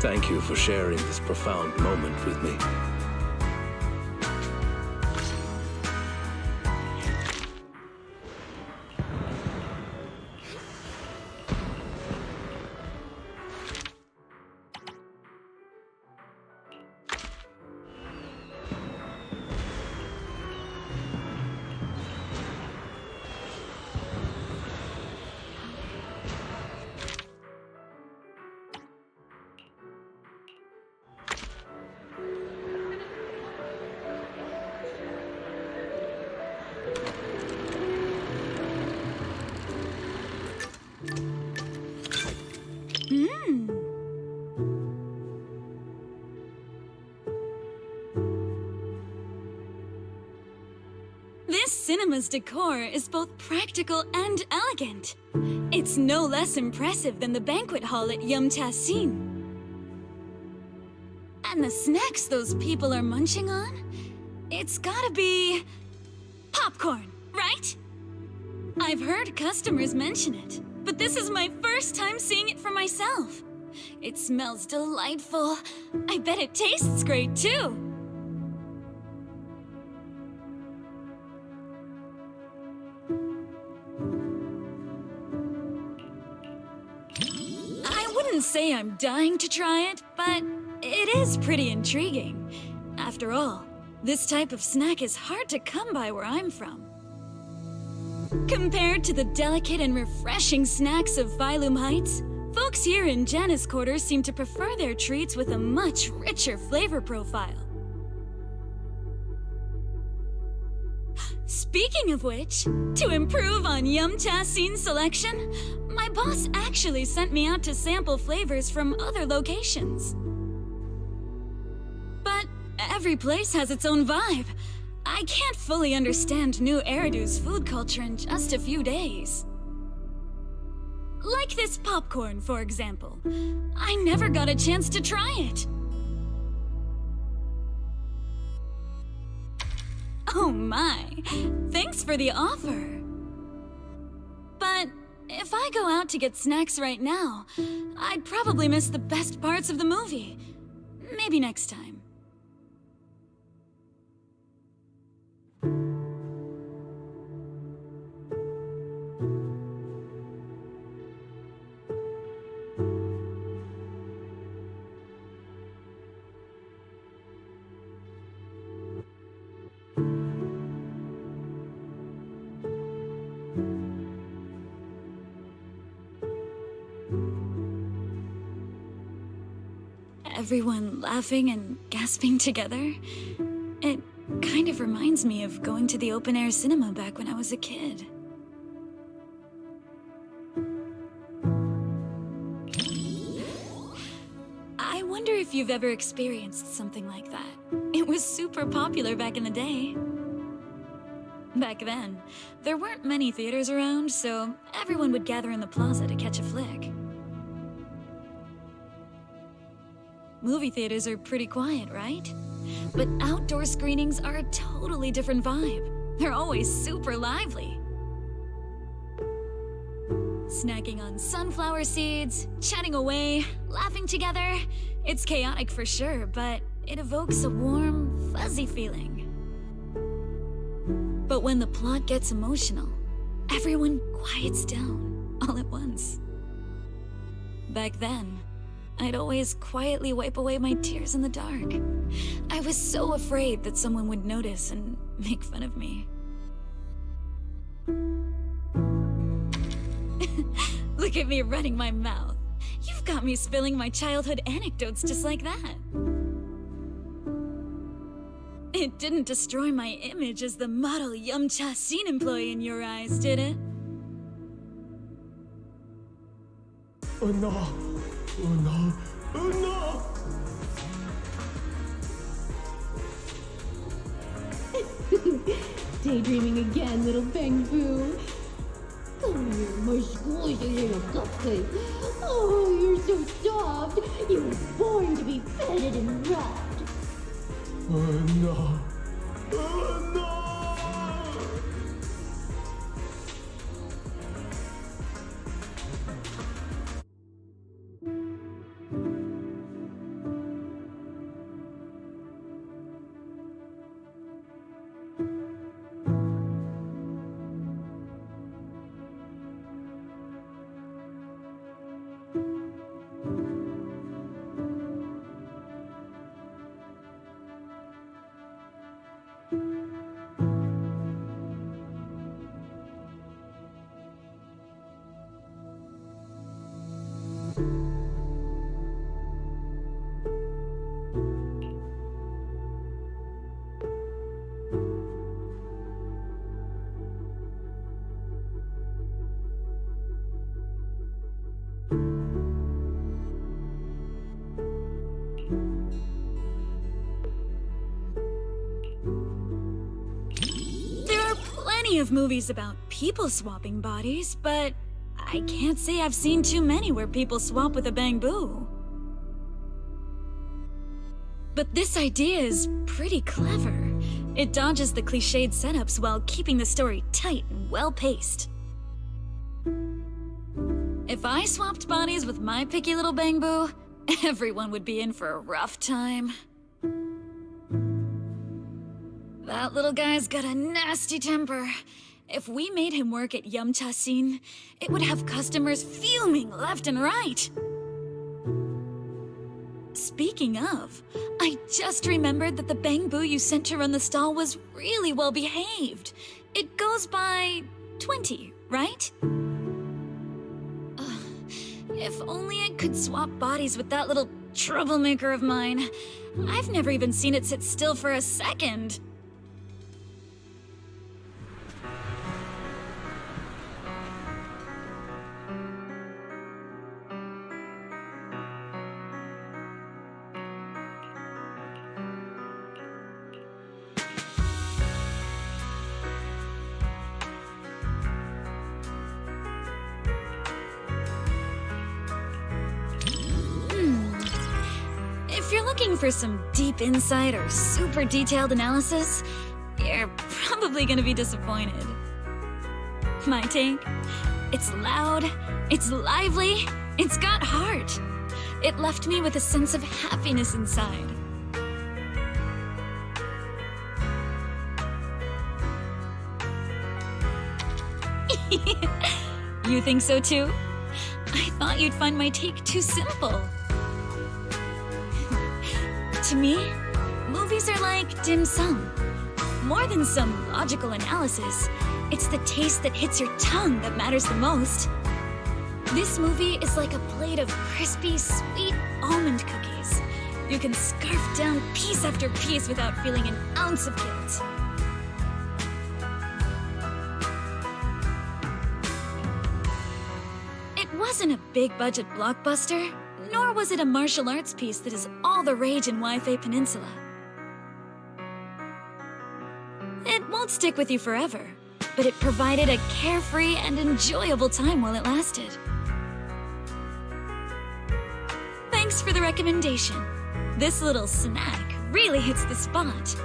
[SPEAKER 14] Thank you for sharing this profound moment with me.
[SPEAKER 17] This cinema's decor is both practical and elegant. It's no less impressive than the banquet hall at Yum Tassin. And the snacks those people are munching on? It's gotta be... popcorn, right? I've heard customers mention it, but this is my first time seeing it for myself. It smells delightful. I bet it tastes great, too. I wouldn't say I'm dying to try it, but it is pretty intriguing. After all, this type of snack is hard to come by where I'm from. Compared to the delicate and refreshing snacks of Phylum Heights, folks here in Janus Quarters seem to prefer their treats with a much richer flavor profile. Speaking of which, to improve on Yum Tassin's selection, my boss actually sent me out to sample flavors from other locations. But every place has its own vibe. I can't fully understand New Eridu's food culture in just a few days. Like this popcorn, for example. I never got a chance to try it. Oh my, thanks for the offer. But if I go out to get snacks right now, I'd probably miss the best parts of the movie. Maybe next time. Everyone laughing and gasping together. It kind of reminds me of going to the open-air cinema back when I was a kid. I wonder if you've ever experienced something like that. It was super popular back in the day. Back then, there weren't many theaters around, so everyone would gather in the plaza to catch a flick. Movie theaters are pretty quiet, right? But outdoor screenings are a totally different vibe. They're always super lively. Snacking on sunflower seeds, chatting away, laughing together. It's chaotic for sure, but it evokes a warm, fuzzy feeling. But when the plot gets emotional, everyone quiets down all at once. Back then, I'd always quietly wipe away my tears in the dark. I was so afraid that someone would notice and make fun of me. Look at me running my mouth. You've got me spilling my childhood anecdotes just like that. It didn't destroy my image as the model Yum Tassin employee in your eyes, did it?
[SPEAKER 15] Oh no! Oh no! Oh
[SPEAKER 5] no! Daydreaming again, little Bang Boo. You're my squishy little cupcake. Oh, you're so soft. You were born to be petted and rubbed.
[SPEAKER 8] No. No!
[SPEAKER 17] Of movies about people swapping bodies, but I can't say I've seen too many where people swap with a bamboo. But this idea is pretty clever. It dodges the cliched setups while keeping the story tight and well-paced. If I swapped bodies with my picky little bamboo, everyone would be in for a rough time. That little guy's got a nasty temper. If we made him work at Yum-Cha Scene, it would have customers fuming left and right. Speaking of, I just remembered that the bamboo you sent to run the stall was really well behaved. It goes by 20, right? If only I could swap bodies with that little troublemaker of mine. I've never even seen it sit still for a second. If you're looking for some deep insight or super detailed analysis, you're probably gonna be disappointed. My take? It's loud, it's lively, it's got heart. It left me with a sense of happiness inside. You think so too? I thought you'd find my take too simple. To me, movies are like dim sum. More than some logical analysis, it's the taste that hits your tongue that matters the most. This movie is like a plate of crispy, sweet almond cookies. You can scarf down piece after piece without feeling an ounce of guilt. It wasn't a big-budget blockbuster, nor was it a martial arts piece that is all the rage in Wi-Fi Peninsula. It won't stick with you forever, but it provided a carefree and enjoyable time while it lasted. Thanks for the recommendation. This little snack really hits the spot.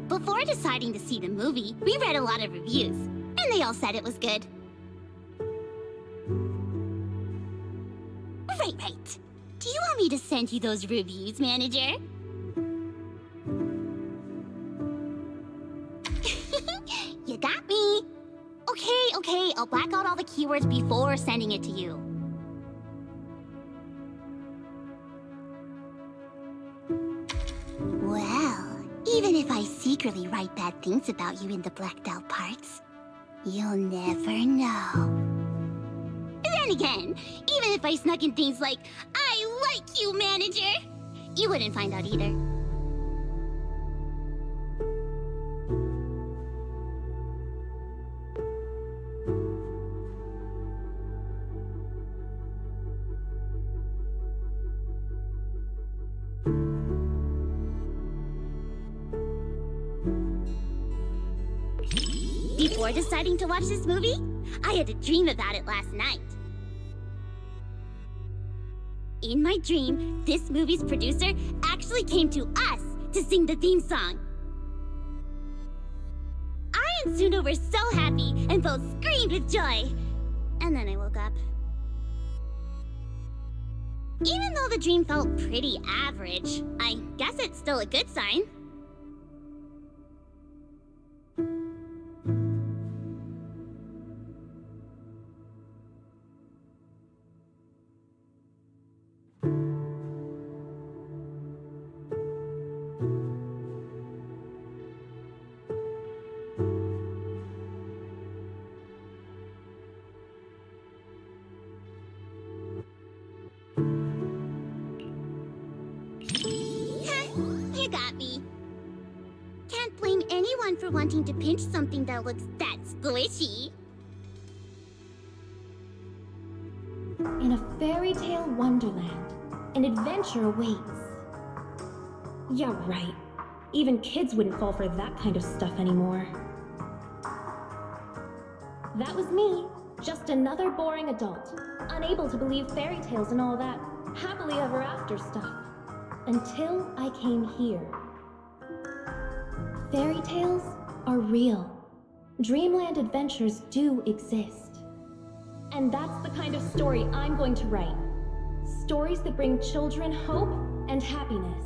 [SPEAKER 2] Before deciding to see the movie, we read a lot of reviews, and they all said it was good. sent you those reviews, manager. You got me. Okay, I'll black out all the keywords before sending it to you. Well, even if I secretly write bad things about you in the blacked out parts, you'll never know. Then again, even if I snuck in things like, I like you, manager, you wouldn't find out either. Before deciding to watch this movie, I had a dream about it last night. In my dream, this movie's producer actually came to us to sing the theme song. I and Suna were so happy and both screamed with joy. And then I woke up. Even though the dream felt pretty average, I guess it's still a good sign. You got me. Can't blame anyone for wanting to pinch something that looks that squishy.
[SPEAKER 5] In a fairy tale wonderland, an adventure awaits. Yeah, right. Even kids wouldn't fall for that kind of stuff anymore. That was me, just another boring adult, unable to believe fairy tales and all that happily ever after stuff. Until I came here. Fairy tales are real. Dreamland adventures do exist. And that's the kind of story I'm going to write. Stories that bring children hope and happiness.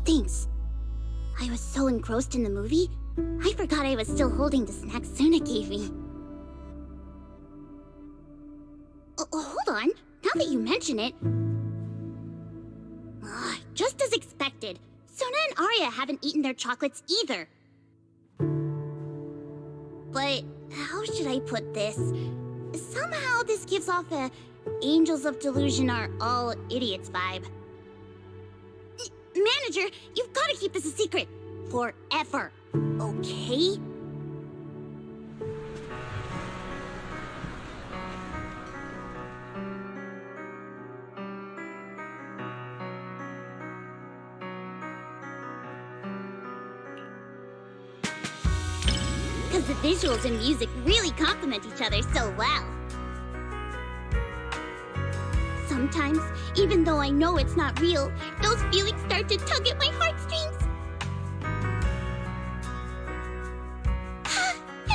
[SPEAKER 2] Thanks. I was so engrossed in the movie, I forgot I was still holding the snack Suna gave me. Hold on. Now that you mention it... just as expected, Suna and Arya haven't eaten their chocolates either. But how should I put this? Somehow this gives off a Angels of Delusion are all idiots vibe. Manager, you've got to keep this a secret. Forever. Okay? Because the visuals and music really complement each other so well. Sometimes, even though I know it's not real, those feelings start to tug at my heartstrings.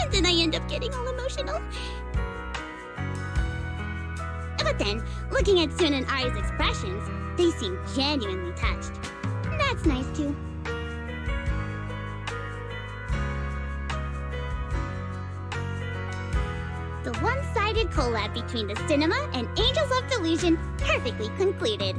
[SPEAKER 2] And then I end up getting all emotional. But then, looking at Suna and Arya's expressions, they seem genuinely touched. That's nice too. The one-sided collab between the cinema and Angels of Delusion perfectly concluded.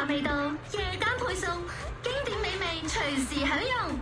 [SPEAKER 18] 茶味道，夜單配送，經典美味隨時享用。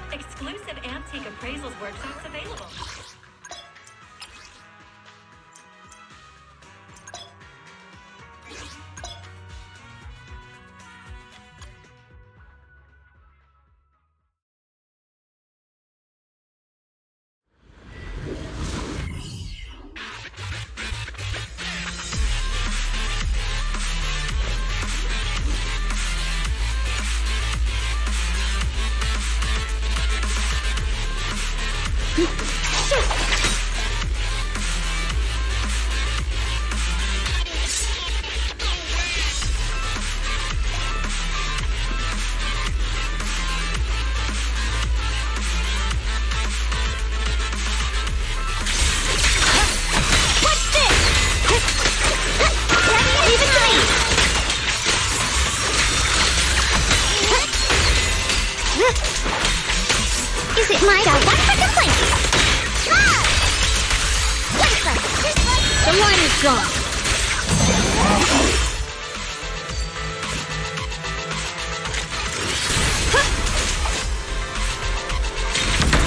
[SPEAKER 19] Exclusive antique appraisals workshops available.
[SPEAKER 2] Is it my one for complaint? The line is gone.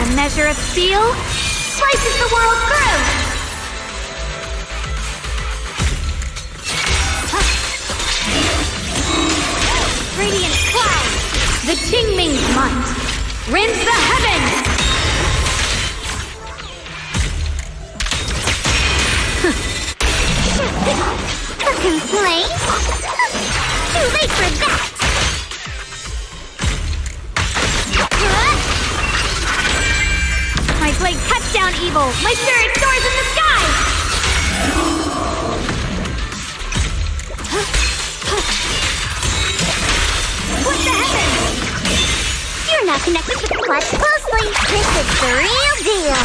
[SPEAKER 2] A measure of steel slices the world through. Radiant cloud, the Qingming's might. Rends the heavens! A complaint? Too late for that! My blade cuts down evil! My spirit soars in the sky! What the heavens? You're not connected with the clutch closely. This is the real deal.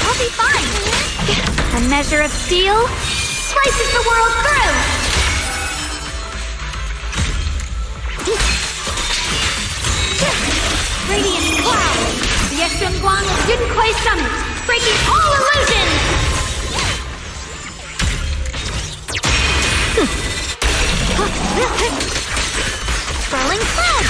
[SPEAKER 2] I'll be fine. A measure of steel slices the world through. Radiant cloud. The Yeshunguang of Yunquai Summit, breaking all illusions. Swirling cloud!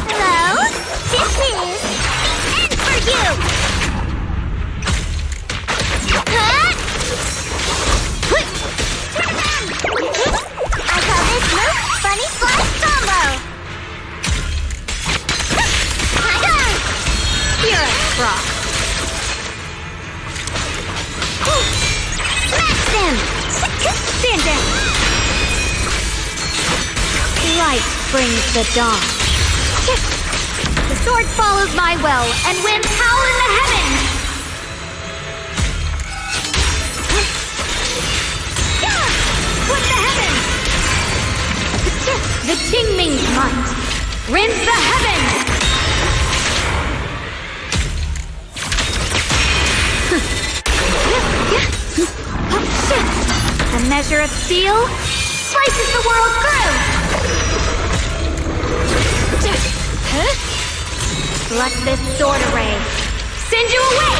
[SPEAKER 2] Hello? This is the end for you! I call this move Funny Slice Combo! You're a frog. Smash them! Stand down! Light brings the dawn. The sword follows my will, and winds howl in the heavens! What the heavens? The Qingming's might rends the heavens! A measure of steel slices the world through! Let this sword array send you away!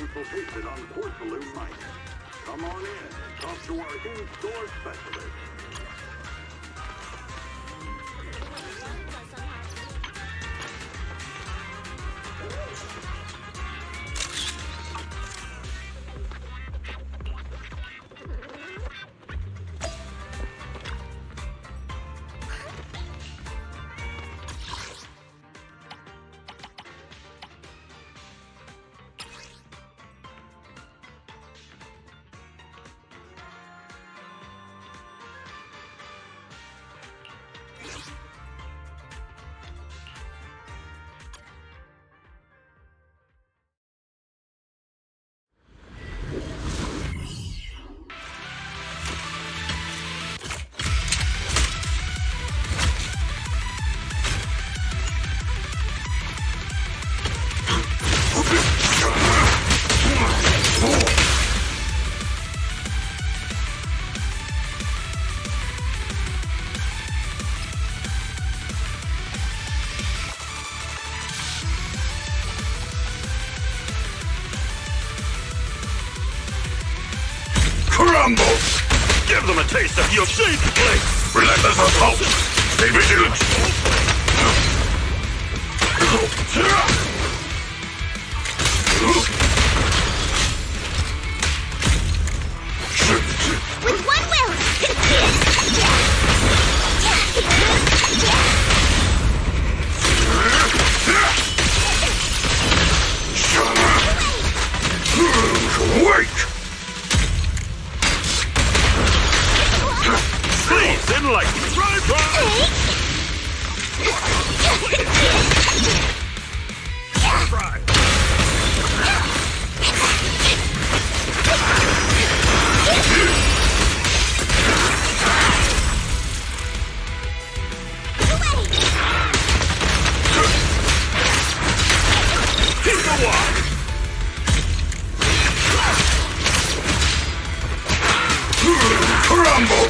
[SPEAKER 20] consultation on porcelain mining. Come on in and talk to our in-store specialist.
[SPEAKER 15] Give them a taste of your shade place! Relentless assault! Stay vigilant!
[SPEAKER 2] With one will!
[SPEAKER 15] Wait! Please, enlighten! Try! Keep the walk! Crumble!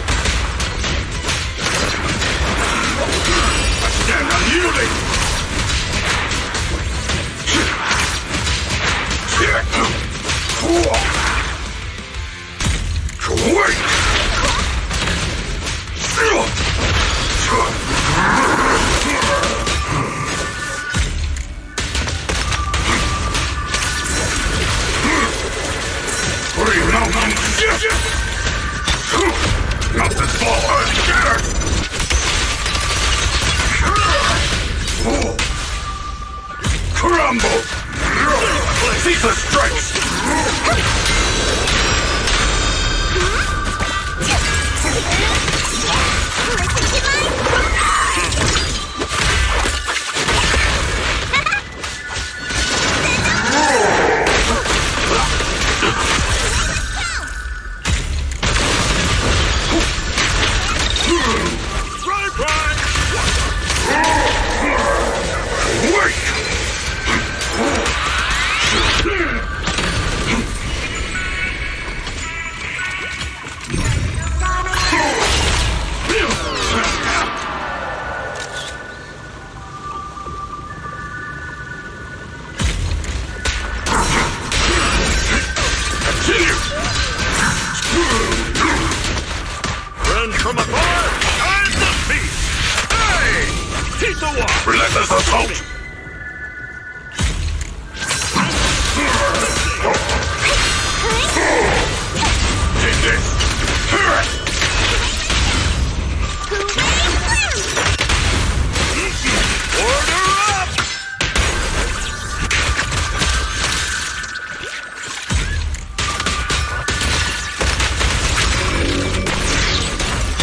[SPEAKER 15] Stand unyielding! Not this ball, I'm scared! Crumble! Caesar strikes! From afar, I'm the beast! Hey! Keep the walk! Relentless assault! Take this! Order up!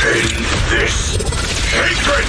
[SPEAKER 15] End this hatred!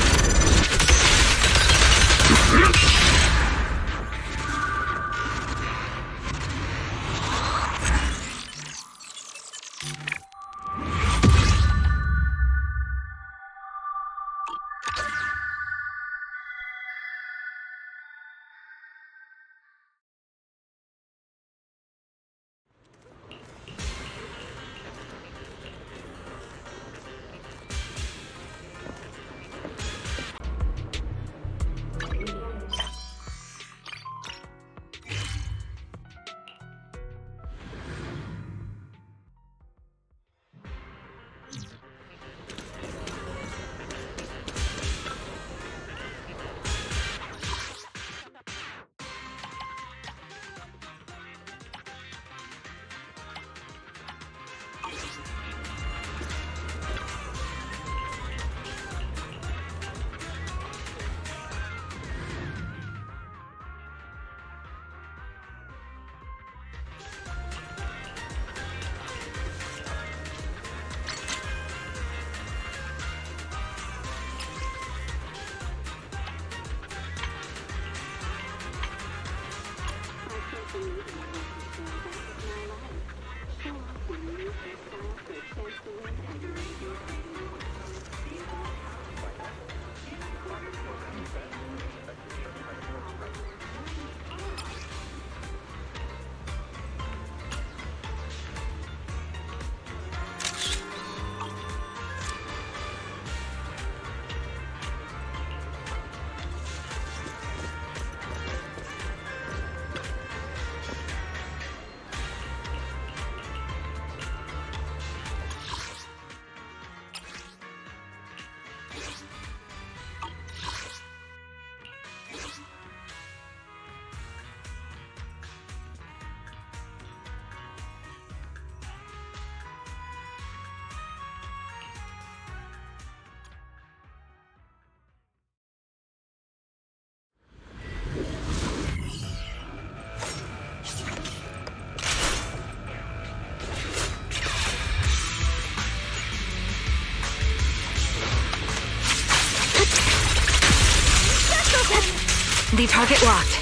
[SPEAKER 1] The target locked.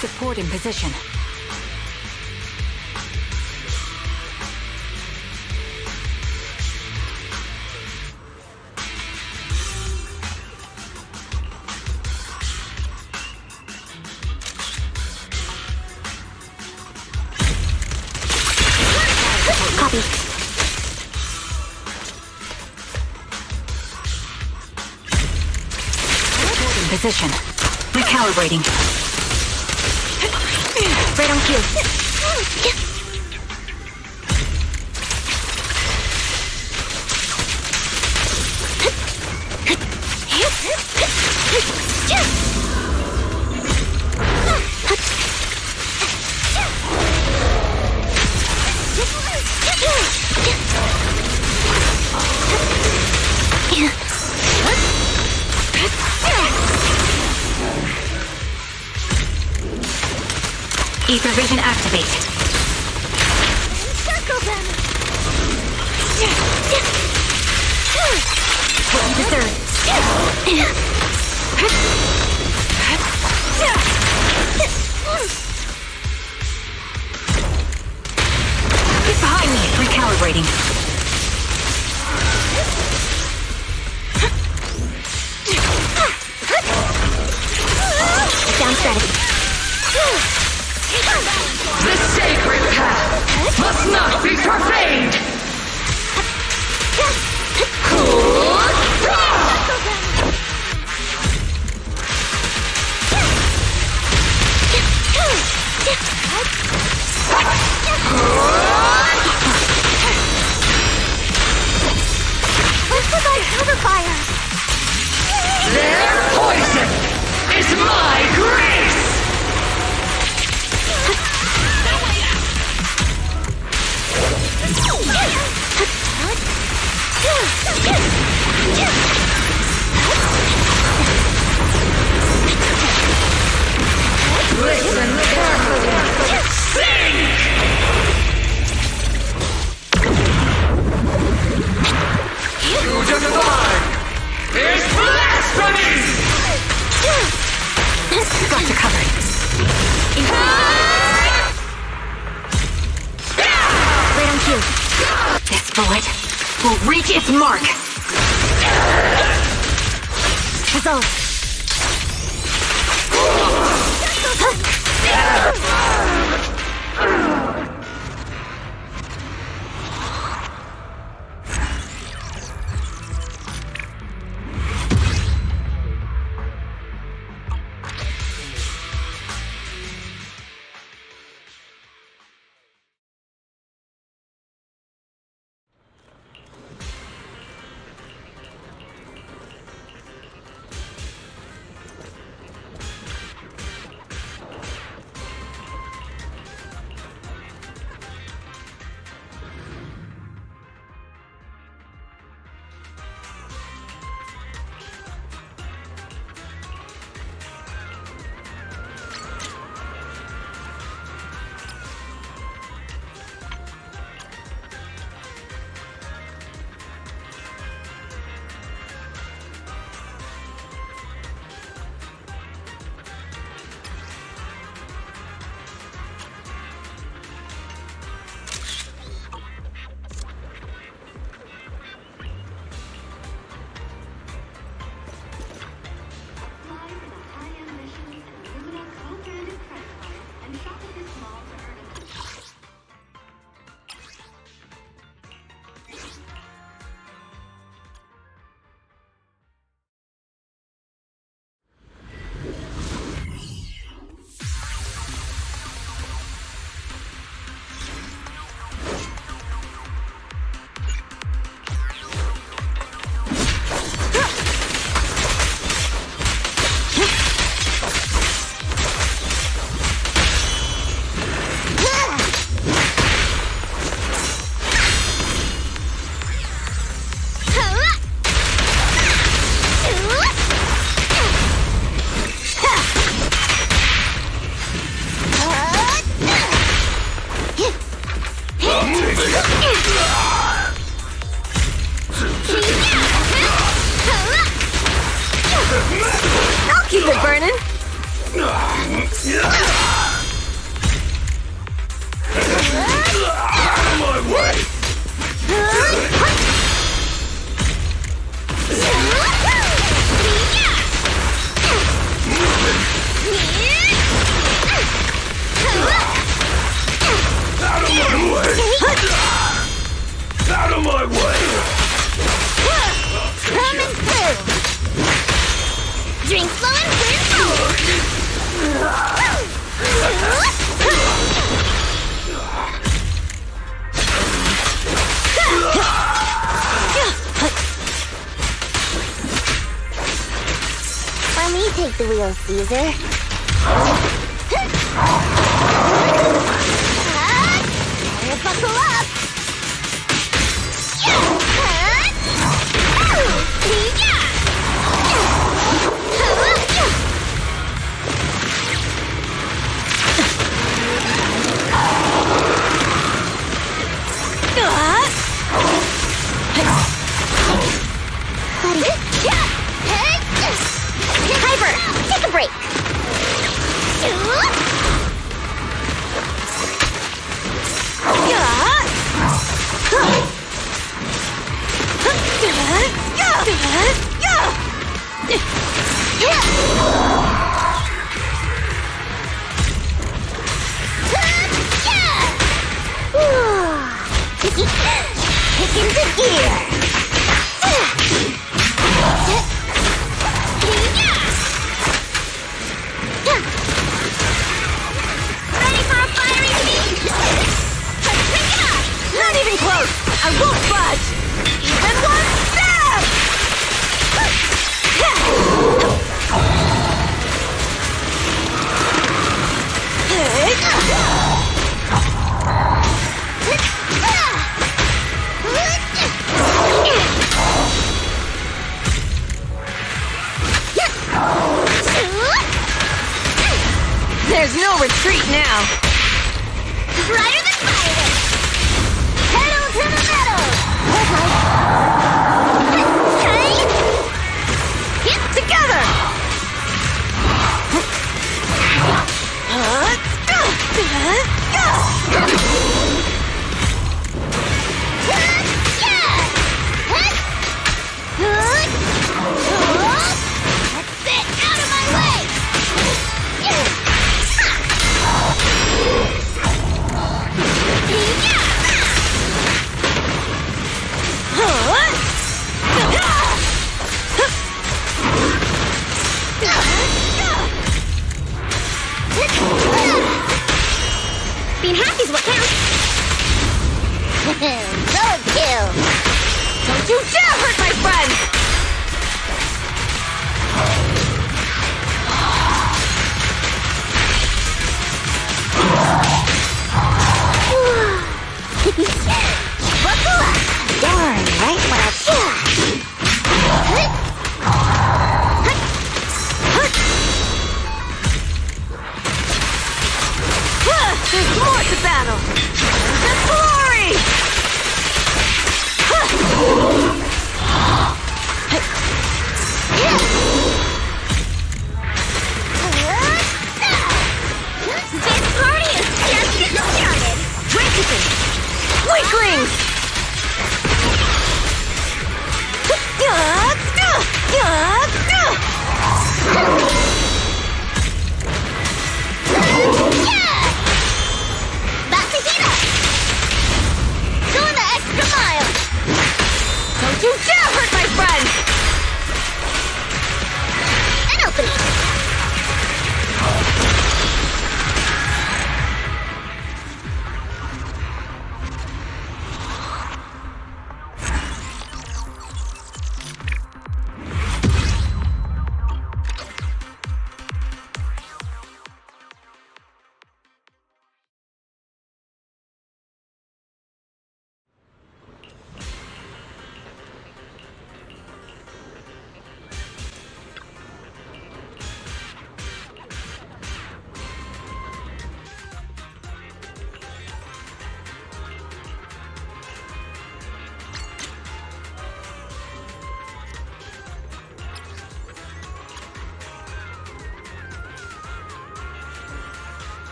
[SPEAKER 1] Support in position. Copy. Position. Recalibrating. Right on cue. Ether vision activate.
[SPEAKER 2] Circle them!
[SPEAKER 1] 23rd. Get behind me! Recalibrating. Down strategy.
[SPEAKER 21] The sacred path must not be profaned!
[SPEAKER 2] This is our cover fire!
[SPEAKER 21] Their poison is my grace! Listen carefully! Sing! To defy is blasphemy!
[SPEAKER 1] Got you covered. Right on cue. This bullet will reach its mark. Result.
[SPEAKER 21] Keep it burning.
[SPEAKER 20] Out of my way! Out of my way! Out of my way!
[SPEAKER 2] Coming through! Drink slow and clear Let me take the wheel, Caesar. Buckle up! Hyper, take a break. Kick into gear. Ready for a fiery beat? Let's pick it up!
[SPEAKER 21] Not even close! I won't budge! Even one step! There's no retreat now.
[SPEAKER 2] Brighter than fire! Pedal to the metal!
[SPEAKER 21] Get together!
[SPEAKER 2] That's it! Out of my way! Being happy's what counts. Solid kill.
[SPEAKER 21] Don't you dare hurt my friend!
[SPEAKER 2] Buckle up. Darn, right when I
[SPEAKER 21] There's more to battle! The glory!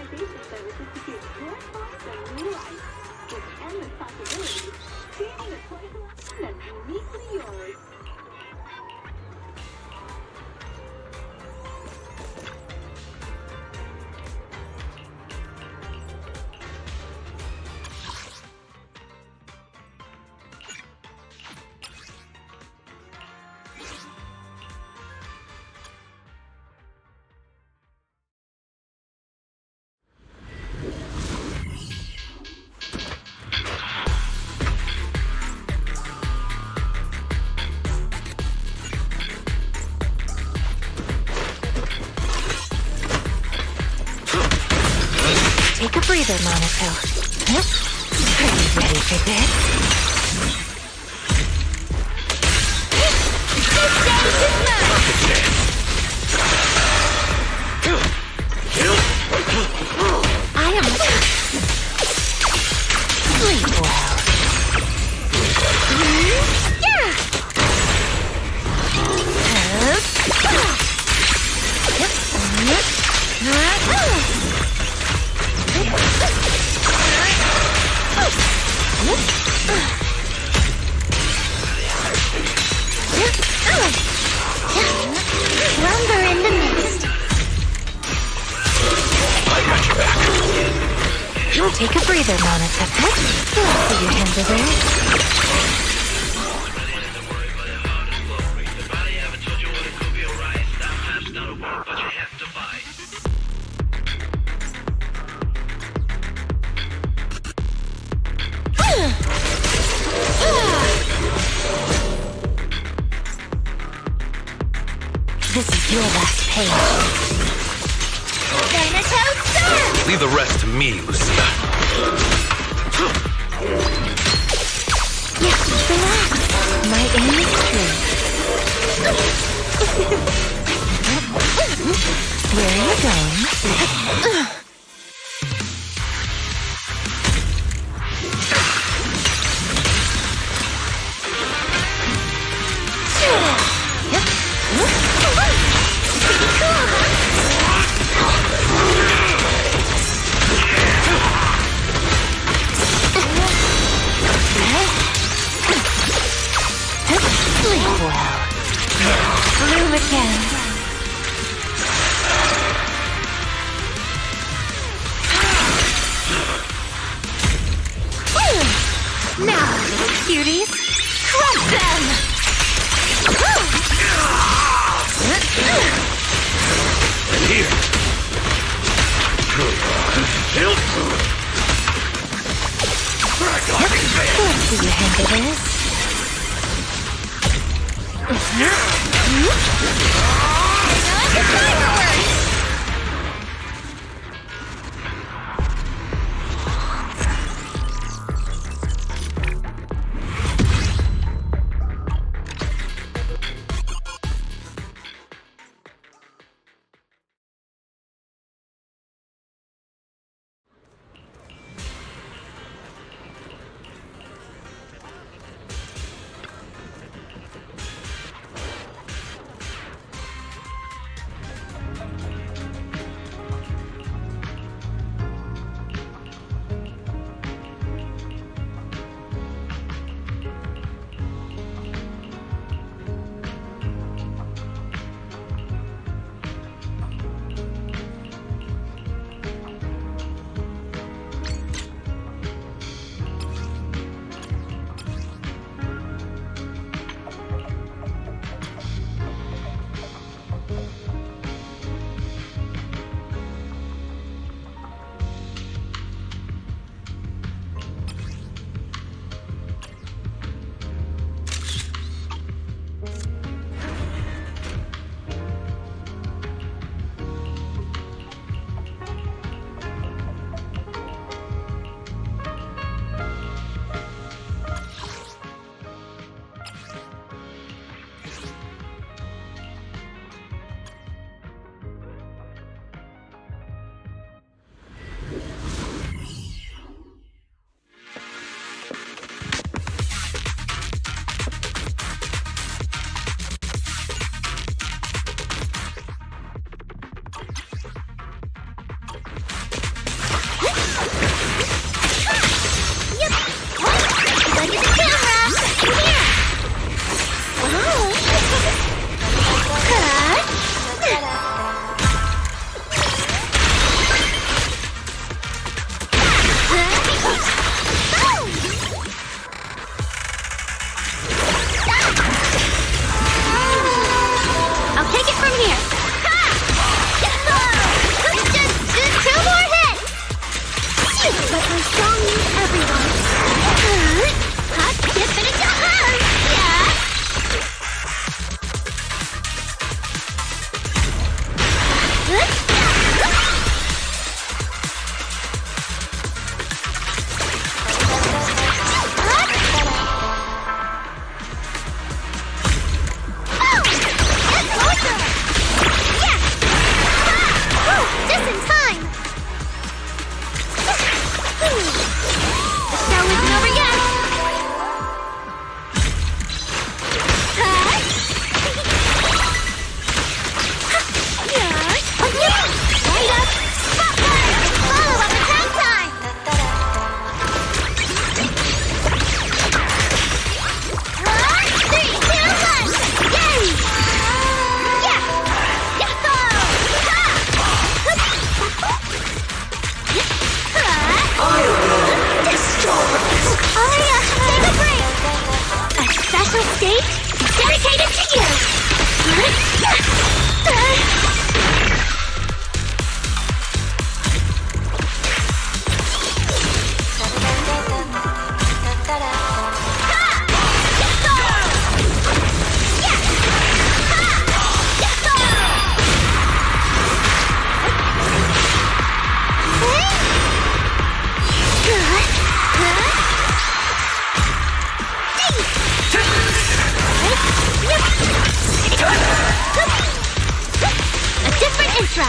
[SPEAKER 20] customization services to give your toys a new life. With endless possibilities, creating a toy collection that's uniquely yours.
[SPEAKER 1] Take a breather, Monaco. Huh? Are you ready for this? I am... Sleep well. Slumber in the mist.
[SPEAKER 21] I got your back.
[SPEAKER 1] Take a breather, Monica. Let's see your hands are there. This is your last page.
[SPEAKER 21] Leave the rest to me, Lucia.
[SPEAKER 1] Yes, relax. My aim is true. Where are you going? Sleep well. Bloom again. Now, little cuties, crush them!
[SPEAKER 21] Here.
[SPEAKER 1] Let's see your hand of this.
[SPEAKER 2] Just in time! The show isn't over yet! Light up! Spotlight! Follow up attack time! 3, 2, 1! Yay! Yeah! Yahoo! Aria, take a break! A special stage dedicated to you! A different intro!